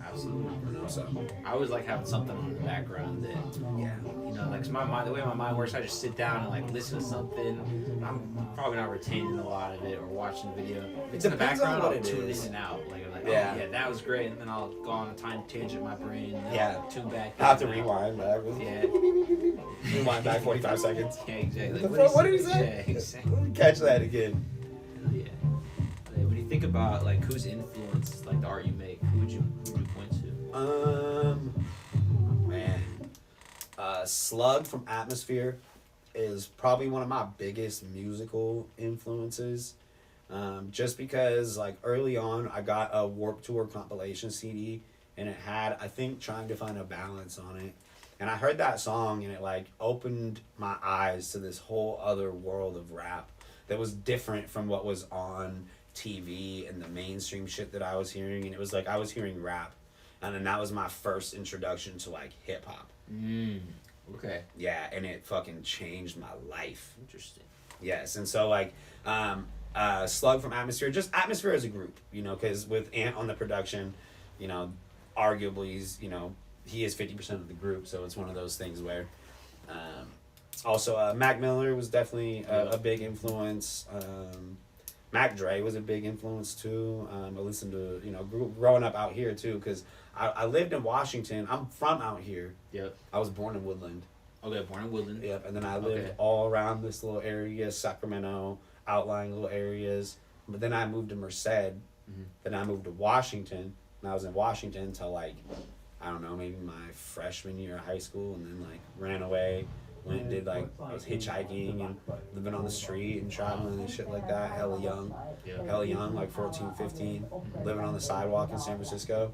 Absolutely. You know, so I always like having something on the background that, yeah, you know, like 'cause my mind, the way my mind works, I just sit down and like listen to something. I'm probably not retaining a lot of it or watching the video. If it's in the Depends on background, what I'll it tune is. in and out. Like I'm like, Yeah. oh yeah, that was great, and then I'll go on a time tangent in my brain. And then Yeah. I'll tune back. I have to in and out. rewind back. Yeah. Rewind back 45 seconds. Yeah, exactly. What did he say? Yeah, exactly. Let me catch that again. Yeah. When you think about like who's influenced like the art you make, who would you point to? Man, Slug from Atmosphere is probably one of my biggest musical influences. Just because like early on I got a Warped Tour compilation CD and it had, I think, Trying to Find a Balance on it. And I heard that song and it like opened my eyes to this whole other world of rap that was different from what was on TV and the mainstream shit that I was hearing. And it was like I was hearing rap. And then that was my first introduction to like hip hop. Okay. Yeah, and it fucking changed my life. Interesting. Yes, and so like Slug from Atmosphere, just Atmosphere as a group, you know, because with Ant on the production, you know, arguably he's, you know, he is 50% of the group, so it's one of those things where also Mac Miller was definitely a big influence. Mac Dre was a big influence too. I listened to, you know, growing up out here too, because I lived in Washington. I'm from out here. Yep. I was born in Woodland. Okay, born in Woodland. Yep, and then I lived all around this little area, Sacramento, outlying little areas. But then I moved to Merced. Mm-hmm. Then I moved to Washington, and I was in Washington until like, I don't know, maybe my freshman year of high school, and then like ran away. Went and did like, I was hitchhiking and living on the street and traveling and shit like that, hella young, like 14, 15, living on the sidewalk in San Francisco,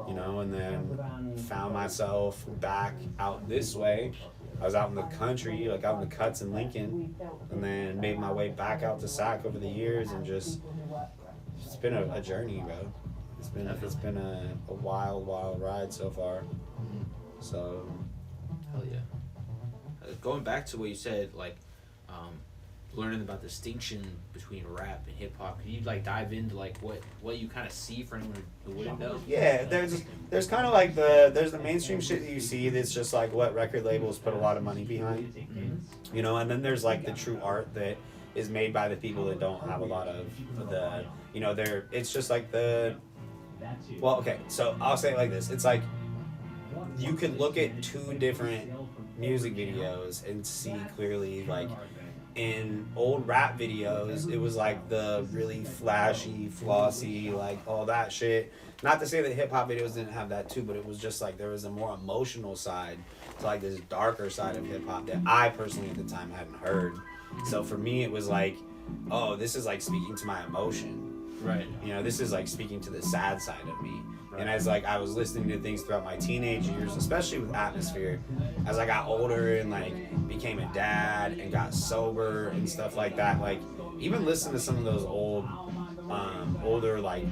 you know, and then found myself back out this way. I was out in the country, like out in the cuts in Lincoln, and then made my way back out to Sac over the years, and just, it's been a journey, bro. It's been a wild ride so far. So, hell yeah. Going back to what you said, like learning about the distinction between rap and hip hop, can you like dive into like what you kind of see for anyone who wouldn't know? Yeah, there's kind of like there's the mainstream shit that you see that's just like what record labels put a lot of money behind, you know, and then there's like the true art that is made by the people that don't have a lot of the, you know, it's just like well, okay, so I'll say it like this, it's like you could look at two different music videos and see clearly, like in old rap videos it was like the really flashy, flossy, like all that shit. Not to say that hip-hop videos didn't have that too, but it was just like there was a more emotional side to like this darker side of hip-hop that I personally at the time hadn't heard. So for me it was like, oh, this is like speaking to my emotion, right? You know, this is like speaking to the sad side of me. And as like I was listening to things throughout my teenage years, especially with Atmosphere, as I got older and like became a dad and got sober and stuff like that, like even listening to some of those older like,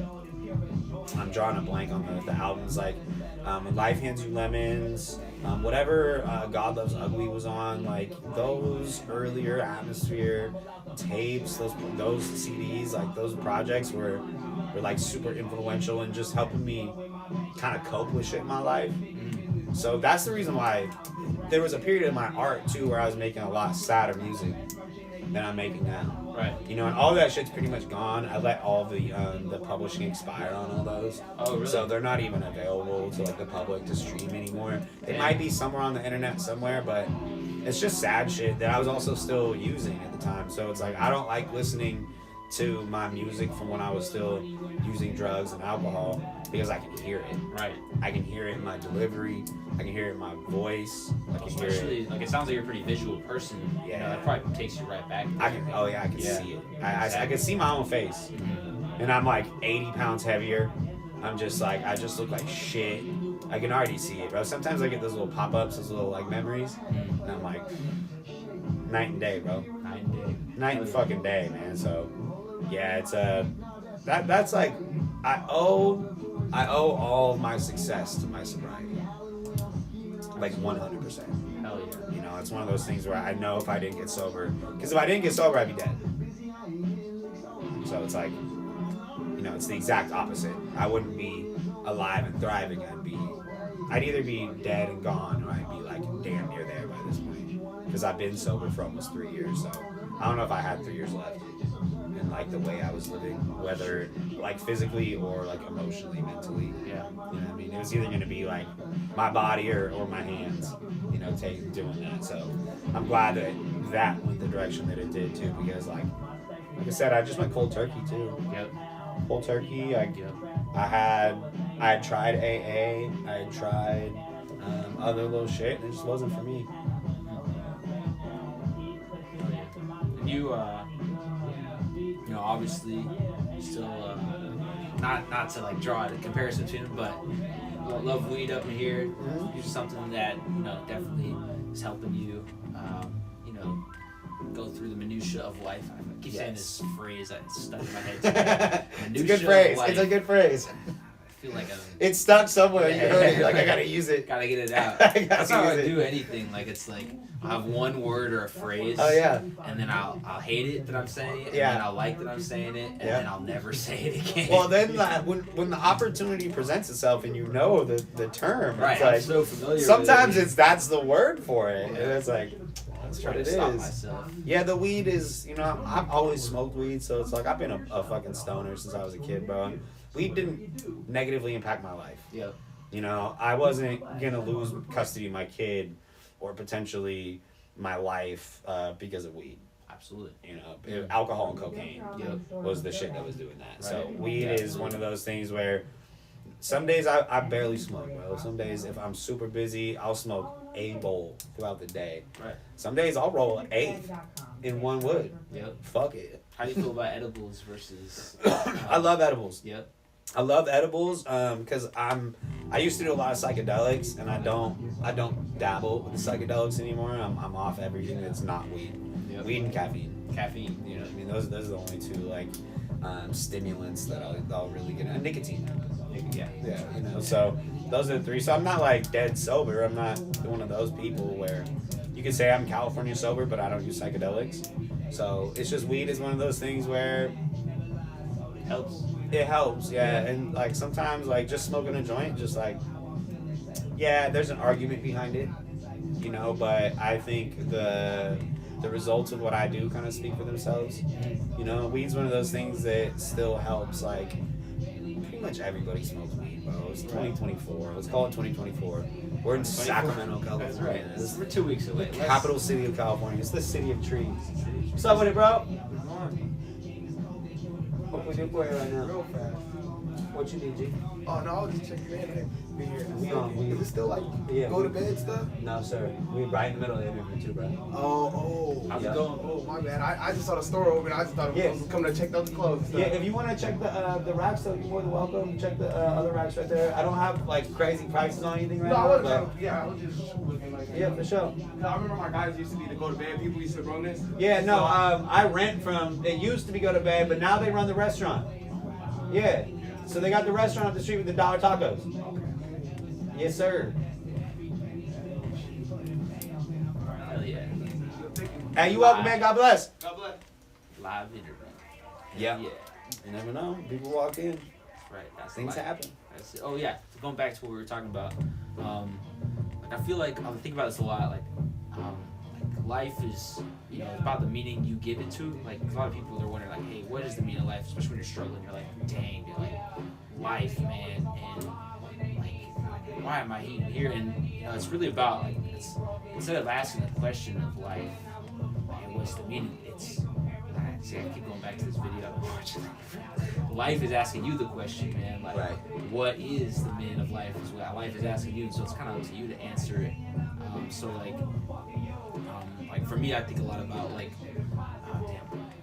I'm drawing a blank on the albums, like When Life Hands You Lemons, whatever God Loves Ugly was on, like those earlier Atmosphere tapes, those CDs, like those projects were like super influential and just helping me kind of cope with shit in my life. So that's the reason why there was a period in my art too where I was making a lot sadder music than I'm making now. Right. You know, and all that shit's pretty much gone. I let all the publishing expire on all those. Oh, really? So they're not even available to like the public to stream anymore. They might be somewhere on the internet somewhere, but it's just sad shit that I was also still using at the time. So it's like I don't like listening to my music from when I was still using drugs and alcohol because I can hear it. Right. I can hear it in my delivery. I can hear it in my voice. I can hear Especially, it. like, it sounds like you're a pretty visual person. You know, Yeah. that probably takes you right back. I can. Oh yeah, I can Yeah. see it. I can see my own face, and I'm like 80 pounds heavier. I'm just like I just look like shit. I can already see it, bro. Sometimes I get those little pop-ups, those little like memories, and I'm like night and day, bro. Night and fucking day, man. So yeah, it's that's like I owe all of my success to my sobriety, like 100%. Hell yeah. You know, it's one of those things where I know if I didn't get sober, because if I didn't get sober, I'd be dead. So it's like, you know, it's the exact opposite. I wouldn't be alive and thriving. I'd either be dead and gone, or I'd be like damn near there by this point. Because I've been sober for almost 3 years, so I don't know if I had 3 years left in like the way I was living, whether like physically or like emotionally, mentally. Yeah. You know what I mean? It was either going to be like my body or my hands, you know, doing that. So I'm glad that went the direction that it did too, because like I said, I just went cold turkey too. Yep. Cold turkey. I had tried AA. I had tried other little shit, and it just wasn't for me. Oh, yeah. And you know, obviously, still, not to like draw a comparison between them, but love weed up in here. It's something that, you know, definitely is helping you, you know, go through the minutia of life. I keep saying this phrase that's stuck in my head today. It's a good phrase. It's a good phrase. I feel like it's stuck somewhere. You heard it. Like I gotta use it. Gotta get it out. I gotta That's how I use it. do anything. Like it's like I'll have one word or a phrase. Oh yeah. And then I'll hate it that I'm saying it. And Yeah. then I'll like that I'm saying it. And then I'll never say it again. Well, then when the opportunity presents itself and you know the term, right. it's I'm like so familiar. sometimes with it. that's the word for it, Yeah. and it's like That's what trying it to stop is. myself. Yeah, the weed is, you know, I've always smoked weed, so it's like I've been a fucking stoner since I was a kid, bro. And weed didn't negatively impact my life. Yep. You know, I wasn't gonna lose custody of my kid or potentially my life because of weed. Absolutely. You know, alcohol and cocaine was the shit that was doing that. So Right. weed is one of those things where some days I barely smoke, bro. Some days if I'm super busy, I'll smoke a bowl throughout the day. Right. Some days I'll roll an eighth in one wood. Yep. Fuck it. How do you feel about edibles versus? I love edibles. Yep. I love edibles because I used to do a lot of psychedelics, and I don't dabble with the psychedelics anymore. I'm off everything that's not weed. Yep. Weed and caffeine. Caffeine. You know what I mean? Those are the only two like stimulants that I'll really get. And nicotine. Yeah. Yeah, you know. So those are the three. So I'm not like dead sober. I'm not one of those people where you could say I'm California sober, but I don't use psychedelics. So it's just weed is one of those things where Helps. it helps, yeah. And like sometimes like just smoking a joint, just like there's an argument behind it, you know, but I think the results of what I do kind of speak for themselves. You know, weed's one of those things that still helps. Like pretty much everybody smokes weed, bro. It's 2024. Let's call it 2024. We're in Sacramento, California. That's right. We're 2 weeks away. Capital city of California. It's the city of trees. What's up with it, bro? What we do for you right now? Real fast. What you need, G? Oh no, I was just checking in and be here. We Is it still like Yeah, go to bed stuff? No, sir. We right in the middle of the interview too, bro. Oh. How's Yeah. it going? Oh my bad. I just saw the store open. I just thought Yeah. I was coming to check out the clothes. And stuff. Yeah, if you want to check the racks, though, you're more than welcome. Check the other racks right there. I don't have like crazy prices on anything right No, I now, wasn't. but Yeah, I was just looking like. yeah, for sure. I remember my guys used to be the go to bed people used to run this. Yeah, no, So, I rent from. It used to be go to bed, but now they run the restaurant. Yeah, so they got the restaurant up the street with the dollar tacos. Yes, sir. Hell yeah. Hey, you welcome, man. God bless. God bless. Live interview. Yeah. Yeah. You never know. People walk in. That's right. That's Things life. happen. That's it. Oh yeah. So going back to what we were talking about, like I feel like I'm thinking about this a lot. Like life is, you know, about the meaning you give it to. Like a lot of people are wondering, like, hey, what is the meaning of life? Especially when you're struggling, you're like, dang, dude, like life, man, and like, why am I even here? And you know, it's really about like, it's instead of asking the question of life, man, what's the meaning? It's see, I keep going back to this video I've been watching. Life is asking you the question, man. Like, Right. what is the meaning of life? Is what life is asking you. So it's kind of up to you to answer it. So like for me, I think a lot about like,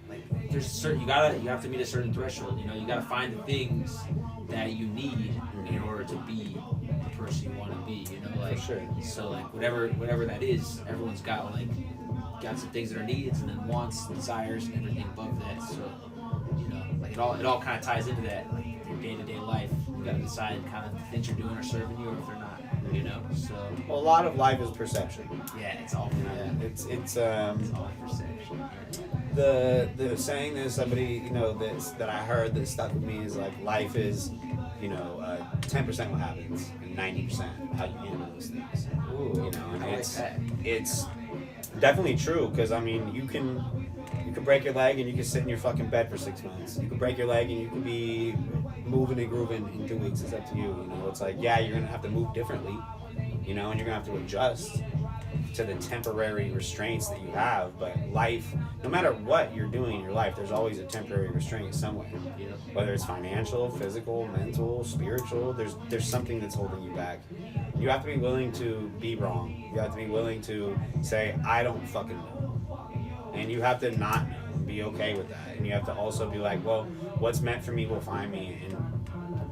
like there's certain you have to meet a certain threshold. You know, you gotta find the things that you need in order to be the person you want to be. You know, like For sure. so like whatever that is, everyone's got some things that are needs and then wants, desires, and everything above that. So, you know, like it all kind of ties into that. Like your day-to-day life, you gotta decide kind of the things you're doing are serving you or if they're not. You know, so Well, a lot of life is perception. yeah, it's all It's it's all perception. the saying that somebody that I heard that stuck with me is like life is 10% what happens and 90% how you handle those things. Ooh, And I like that. it's definitely true because I mean you can break your leg and you can sit in your fucking bed for 6 months. You can break your leg and you can be moving and grooving in 2 weeks. It's up to you. You know, it's like yeah, you're gonna have to move differently. And you're gonna have to adjust to the temporary restraints that you have. But life, no matter what you're doing in your life, there's always a temporary restraint somewhere. Yeah. Whether it's financial, physical, mental, spiritual, there's something that's holding you back. You have to be willing to be wrong. You have to be willing to say, I don't fucking know. And you have to not know and be okay with that. And you have to also be like, well, what's meant for me will find me.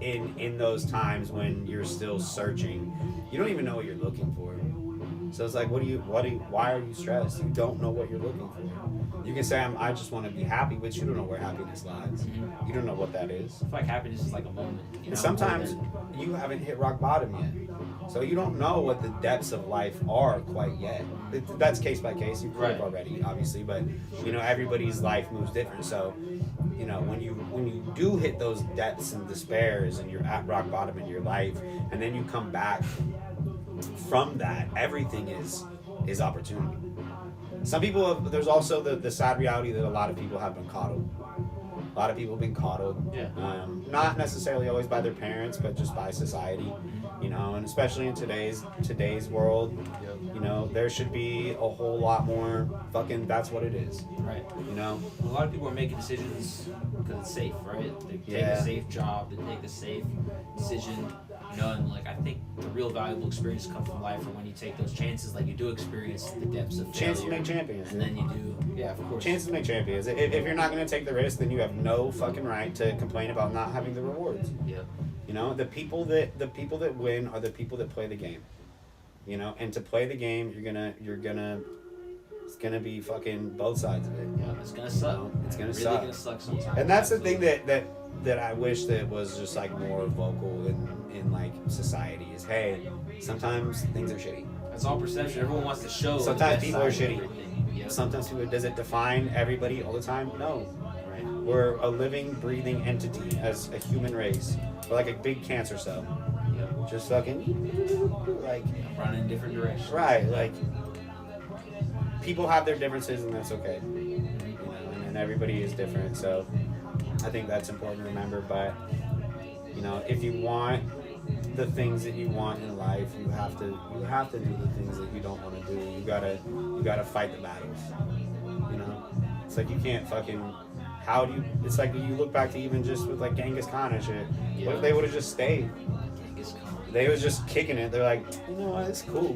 And in those times when you're still searching, you don't even know what you're looking for. So it's like, why are you stressed? You don't know what you're looking for. You can say, I just want to be happy, but you don't know where happiness lies. You don't know what that is. I feel like happiness is like a moment. You know, And sometimes you haven't hit rock bottom yet. So you don't know what the depths of life are quite yet. That's case by case. You could have already, obviously, but everybody's life moves different. So when you do hit those depths and despairs and you're at rock bottom in your life, and then you come back from that, everything is opportunity. Some people there's also the sad reality that a lot of people have been coddled. A lot of people have been coddled. Yeah. Not necessarily always by their parents, but just by society. And especially in today's world, there should be a whole lot more fucking that's what it is. Right. A lot of people are making decisions because it's safe, right? They take a safe job, they take a safe decision, and like I think the real valuable experience comes from life, or when you take those chances, like you do experience the depths of failure. Chances make champions. And then you do, of course. Chances make champions. If you're not going to take the risk, then you have no fucking right to complain about not having the rewards. Yeah. The people that win are the people that play the game. And to play the game, it's gonna be fucking both sides of it. Yeah, it's gonna suck. It's gonna really suck. Gonna suck sometimes. And that's the thing that I wish that was just like more vocal in like society is, hey, sometimes things are shitty. That's all perception. Everyone wants to show. Sometimes the best people are side of shitty. everything. Yep. Sometimes people, does it define everybody all the time? No. Right. We're a living, breathing entity as a human race. We're like a big cancer cell. Yep. Just fucking like Running in different directions. right, like people have their differences and that's okay. And everybody is different. So I think that's important to remember. But if you want the things that you want in life, you have to do the things that you don't want to do. You gotta fight the battles. It's like you can't fucking. It's like you look back to even just with like Genghis Khan and shit. Yeah. What if they would have just stayed? Genghis Khan. They was just kicking it. They're like, you know what? It's cool.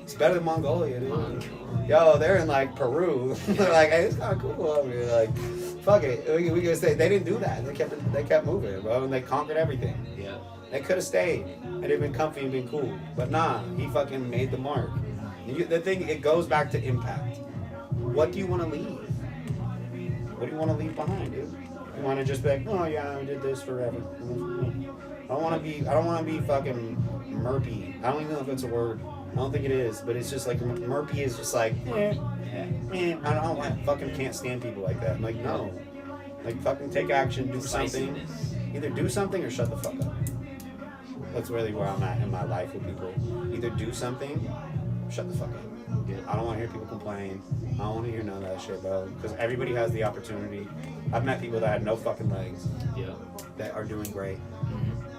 It's better than Mongolia, dude. Yo, they're in like Peru. They're like, hey, it's kind of cool over here. Like, fuck it. We can stay. They didn't do that. They kept moving, bro, and they conquered everything. Yeah. They could have stayed and it'd been comfy and been cool, but nah, he fucking made the mark. The thing, it goes back to impact. What do you want to leave? What do you want to leave behind, dude? You want to just be like, oh yeah, I did this forever. I don't want to be fucking murpy. I don't even know if that's a word. I don't think it is, but it's just like murpy is just like, I fucking can't stand people like that. I'm like, no, like fucking take action, do something. Either do something or shut the fuck up. That's really where I'm at in my life with people. Either do something, or shut the fuck up. I don't want to hear people complain. I don't want to hear none of that shit, bro. Because everybody has the opportunity. I've met people that had no fucking legs that are doing great.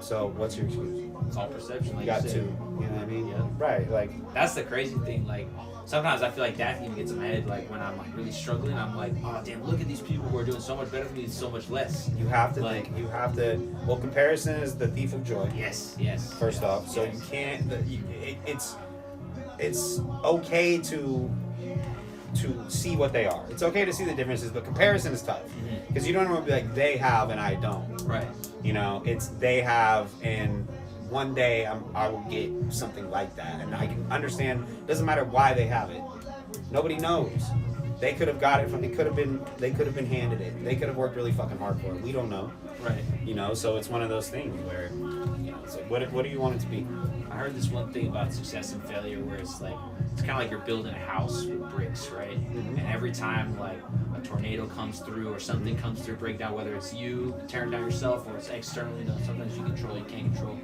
So what's your excuse? It's all perception. Like You got you two. said. You know what I mean? Yeah. Right. Like, That's the crazy thing. Like sometimes I feel like that even gets in my head. Like when I'm like really struggling, I'm like, oh damn, look at these people who are doing so much better than me and so much less. you have to Like- think. You have to. Well, comparison is the thief of joy. Yes. First off, so you can't. It's okay to see what they are. It's okay to see the differences, but comparison is tough because you don't want to be like they have and I don't. Right. You know, it's they have and one day I will get something like that, and I can understand. Doesn't matter why they have it. Nobody knows. They could have got it from. They could have been handed it. They could have worked really fucking hard for it. We don't know. Right. You know, so it's one of those things where, you know, it's like, what do you want it to be? I heard this one thing about success and failure where it's like it's kind of like you're building a house with bricks, right? And every time like a tornado comes through or something comes through, break down, whether it's you tearing down yourself or it's externally, you know, sometimes you control, you can't control.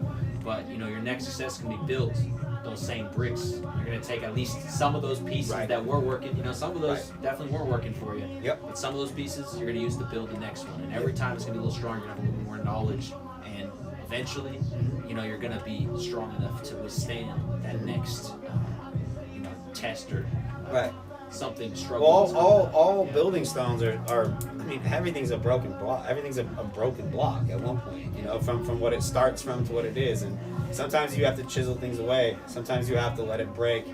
But you know, your next success can be built those same bricks. You're gonna take at least some of those pieces that were working. You know, some of those definitely weren't working for you. Yep. But some of those pieces you're gonna use to build the next one. And every time it's gonna be a little stronger, you're gonna have a little more knowledge, and eventually, you know, you're gonna be strong enough to withstand that next, you know, test or something struggle. All building stones are. I mean, everything's a broken block. Everything's a broken block at one point. You know, from what it starts from to what it is, and sometimes you have to chisel things away. Sometimes you have to let it break.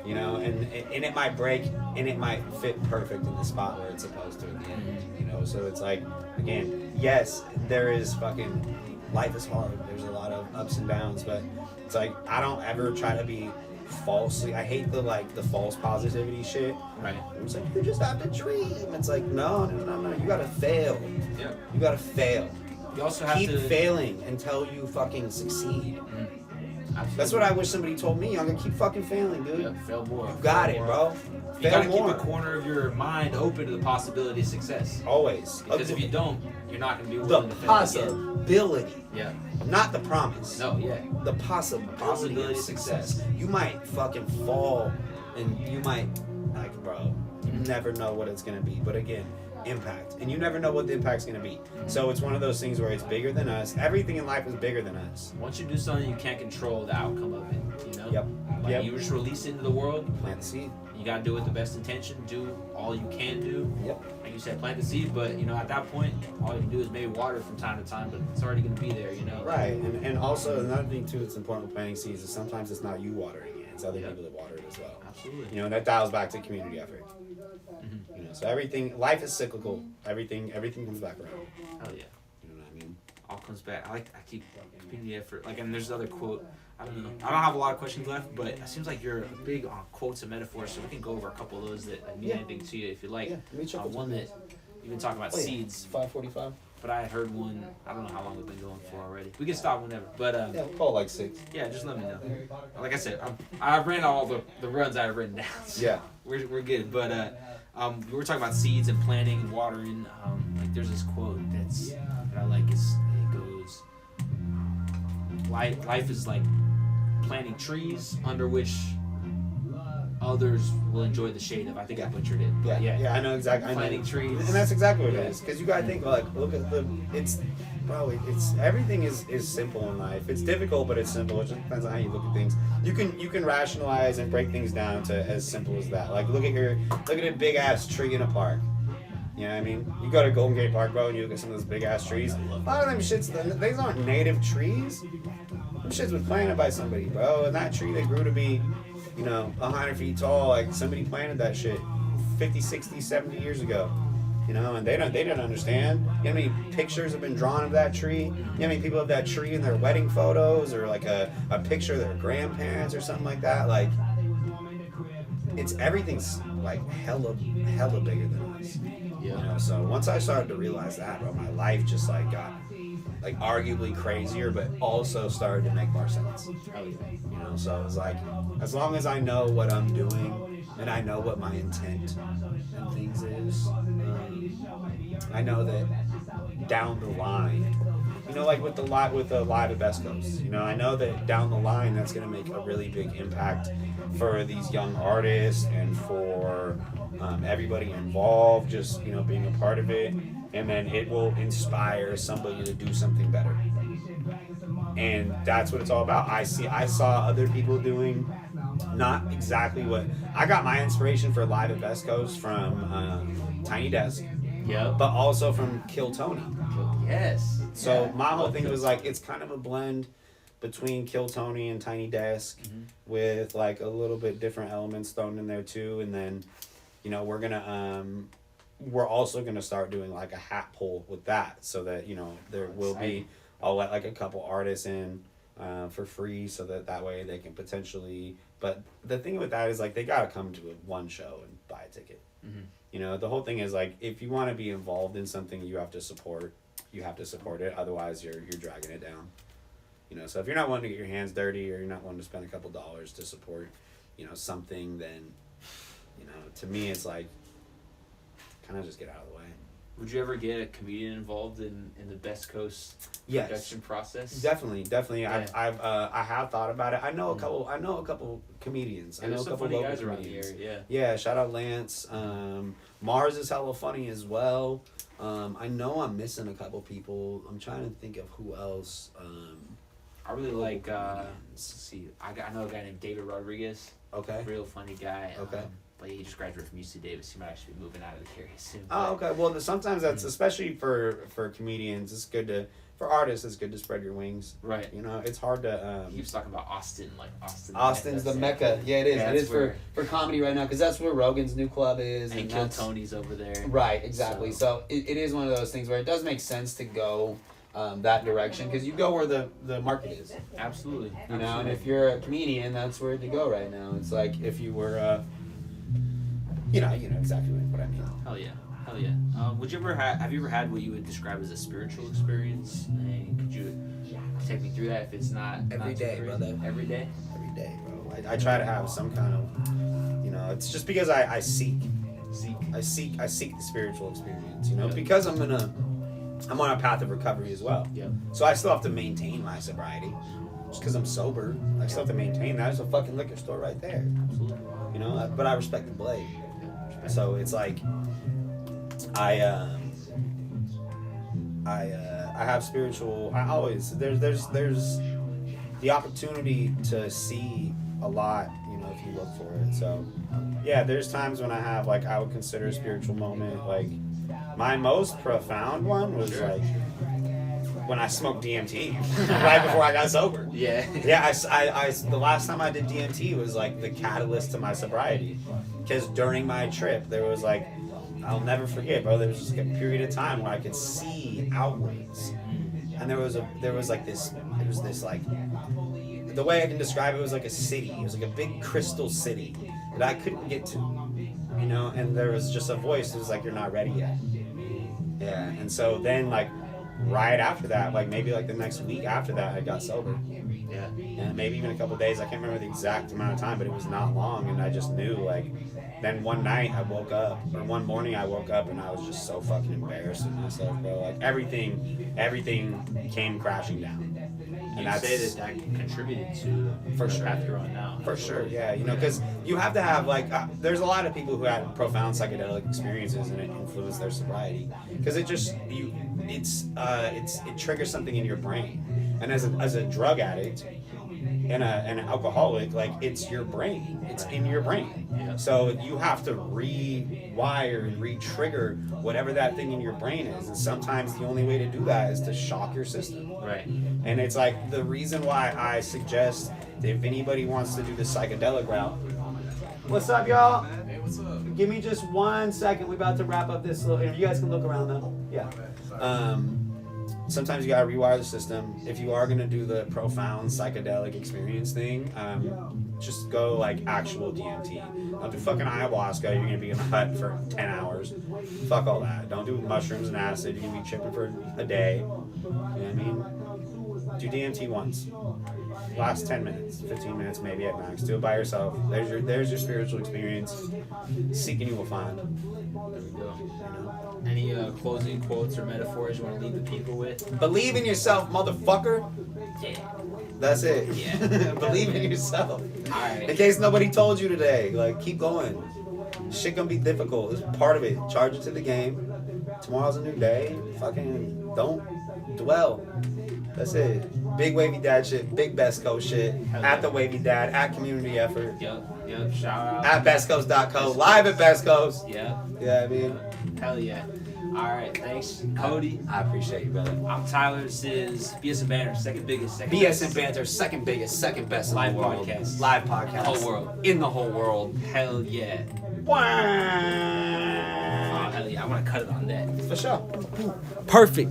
You know, and it might break, and it might fit perfect in the spot where it's supposed to at the end. You know, so it's like, again, yes, there is fucking. Life is hard. There's a lot of ups and downs, but it's like I don't ever try to be falsely. I hate the false positivity shit. Right. It's like you just have to dream. It's like no. You gotta fail. Yeah. You gotta fail. You also have Keep to failing until you fucking succeed. Absolutely. That's what I wish somebody told me. I'm gonna keep fucking failing, dude. Yeah, fail more. You got Fail it, more. bro. You Fail gotta more. keep a corner of your mind open to the possibility of success. Always. Because if you don't, you're not gonna be the willing to fail again. possibility, Yeah. not the promise. No. Yeah. The possibility of success. You might fucking fall, and you might, like, bro, you never know what it's gonna be. But again, impact, and you never know what the impact's gonna be. So it's one of those things where it's bigger than us. Everything in life is bigger than us. Once you do something, you can't control the outcome of it. You know. Yep. Like Yep. you just release it into the world. Plant the seed. You gotta do it with the best intention. Do all you can do. Yep. Like you said, plant the seed. But you know, at that point, all you can do is maybe water it from time to time. But it's already gonna be there. You know. Right, and also another thing too that's important with planting seeds is sometimes it's not you watering it; it's other people that water it as well. Absolutely. You know, and that dials back to community effort. You know, so everything, life is cyclical. Everything comes back around. Hell yeah. You know what I mean? All comes back. I keep community effort. Like, and there's another quote. I don't know. I don't have a lot of questions left, but it seems like you're big on quotes and metaphors, so we can go over a couple of those that mean anything to you if you like. Yeah, let me check what's One on that you've been talking about seeds, 5:45. but I had heard one. I don't know how long we've been going for already. We can stop whenever, but Yeah, we'll call it like 6. yeah, just let me know. Like I said, I've ran all the runs I've written down. So Yeah. we're good. But we were talking about seeds and planting and watering. Like there's this quote that I like. It goes, life is like planting trees under which others will enjoy the shade of. I think I butchered it. But Yeah, I know exactly. Planting trees. And that's exactly what it Yeah. is. Because you gotta think, like, look at it's everything is simple in life. It's difficult, but it's simple. It just depends on how you look at things. You can rationalize and break things down to as simple as that. Like, look at a big ass tree in a park. You know what I mean? You go to Golden Gate Park, bro, and you look at some of those big ass trees. A lot of them shits, these aren't native trees. Them shits was planted by somebody, bro. And that tree, they grew to be, 100 feet tall. Like, somebody planted that shit 50, 60, 70 years ago. And they didn't understand. You know how many pictures have been drawn of that tree? You know how many people have that tree in their wedding photos, or like a picture of their grandparents or something like that? Like, everything's like hella bigger than us. Yeah. So once I started to realize that, bro, my life just like got like arguably crazier, but also started to make more sense. So it's like, as long as I know what I'm doing and I know what my intent and things is, I know that down the line, You know, like with the live at Best Coast. You know, I know that down the line that's gonna make a really big impact for these young artists and for everybody involved. Just being a part of it, and then it will inspire somebody to do something better. And that's what it's all about. I saw other people doing not exactly what I got my inspiration for live at Best Coast from Tiny Desk. Yep. But also from Kill Tony. Yes. So Yeah. my whole thing was like, it's kind of a blend between Kill Tony and Tiny Desk, with like a little bit different elements thrown in there too. And then, we're also gonna start doing like a hat pull with that, so that there will be. I'll let like a couple artists in for free, so that way they can potentially. But the thing with that is like they gotta come to one show and buy a ticket. The whole thing is like, if you want to be involved in something, you have to support it. Otherwise, you're dragging it down. So if you're not wanting to get your hands dirty, or you're not wanting to spend a couple dollars to support, something, then, to me it's like, kind of just get out of the way. Would you ever get a comedian involved in the Best Coast Yes. production process? Definitely. Yeah. I have thought about it. I know a couple comedians. Yeah, I know there's a some couple funny local guys around the comedians. area. Yeah, shout out Lance. Mars is hella funny as well. I know I'm missing a couple people. I'm trying to think of who else. I really like. comedians. Let's see. I know a guy named David Rodriguez. Okay. Real funny guy. Okay. But he just graduated from UC Davis. He might actually be moving out of the area soon. Oh, okay. Well, sometimes that's, especially for comedians, it's good to, for artists, it's good to spread your wings. Right. It's hard to. He was talking about Austin, like Austin. Austin's the Mecca. Yeah, it is. Yeah, It is that's for comedy right now, because that's where Rogan's new club is. And Kill Tony's over there. Right, exactly. So it is one of those things where it does make sense to go that direction, because you go where the market is. Absolutely. And if you're a comedian, that's where to go right now. It's like if you were, you know exactly what I mean. Hell yeah. Would you ever have you ever had what you would describe as a spiritual experience? And could you take me through that if it's not Every not too day, crazy? brother. Every day. Every day, bro. I try to have some kind of, it's just because I seek the spiritual experience, Yeah. because I'm on a path of recovery as well. Yeah. So I still have to maintain my sobriety. Just because I'm sober, I still have to maintain that. There's a fucking liquor store right there. Absolutely. But I respect the blade. So it's like, I have spiritual. I always there's the opportunity to see a lot, if you look for it. So yeah, there's times when I have, like, I would consider a spiritual moment. Like, my most profound one was like when I smoked DMT right before I got sober. Yeah. Yeah, I the last time I did DMT was like the catalyst to my sobriety, because during my trip there was like, I'll never forget, bro. There was just a period of time where I could see outwards, and there was this like, the way I can describe it was like a city. It was like a big crystal city that I couldn't get to, and there was just a voice that was like, you're not ready yet. Yeah, and so then, like, right after that, like maybe like the next week after that, I got sober. Yeah. And maybe even a couple days. I can't remember the exact amount of time, but it was not long, and I just knew, like, then one morning I woke up and I was just so fucking embarrassed with myself, bro. Like, everything came crashing down. And You'd say that contributed to For the sure. path you're on now. For sure, yeah, because you have to have, like, there's a lot of people who had profound psychedelic experiences and it influenced their sobriety, because it triggers something in your brain, and as a drug addict and an alcoholic, like, it's your brain, it's in your brain. Yeah. So you have to rewire and re-trigger whatever that thing in your brain is, and sometimes the only way to do that is to shock your system. Right. And it's like the reason why I suggest that if anybody wants to do the psychedelic route. What's up, y'all? Hey, what's up? Give me just 1 second. We're about to wrap up this little. You guys can look around though. Yeah. Sometimes you gotta rewire the system. If you are gonna do the profound psychedelic experience thing, just go like actual DMT. Don't do fucking ayahuasca. You're gonna be in the hut for 10 hours. Fuck all that. Don't do mushrooms and acid. You're gonna be tripping for a day. You know what I mean? Do DMT once. Last 10 minutes, 15 minutes maybe at max. Do it by yourself. There's your spiritual experience. Seek and you will find. There we go. Any closing quotes or metaphors you want to leave the people with? Believe in yourself, motherfucker. Yeah. That's it. Yeah. Believe in yourself. All right. In case nobody told you today, like, keep going. Shit gonna be difficult. It's part of it. Charge it to the game. Tomorrow's a new day. Fucking don't dwell. That's it. Big Wavy Dad shit. Big Bestco shit. Hell At yeah. the Wavy Dad. At Community Effort. Yep. Shout out. At bestcos.co. Live at Bestcos. Yep. Yeah, I mean. Hell yeah. All right. Thanks, Cody. I appreciate you, brother. I'm Tyler. This is BSnBanter, second biggest. BSnBanter, second biggest, second best Live in the world. podcast. Live podcast. The whole world. In the whole world. Hell yeah. Wow. Oh, hell yeah. I want to cut it on that. For sure. Perfect.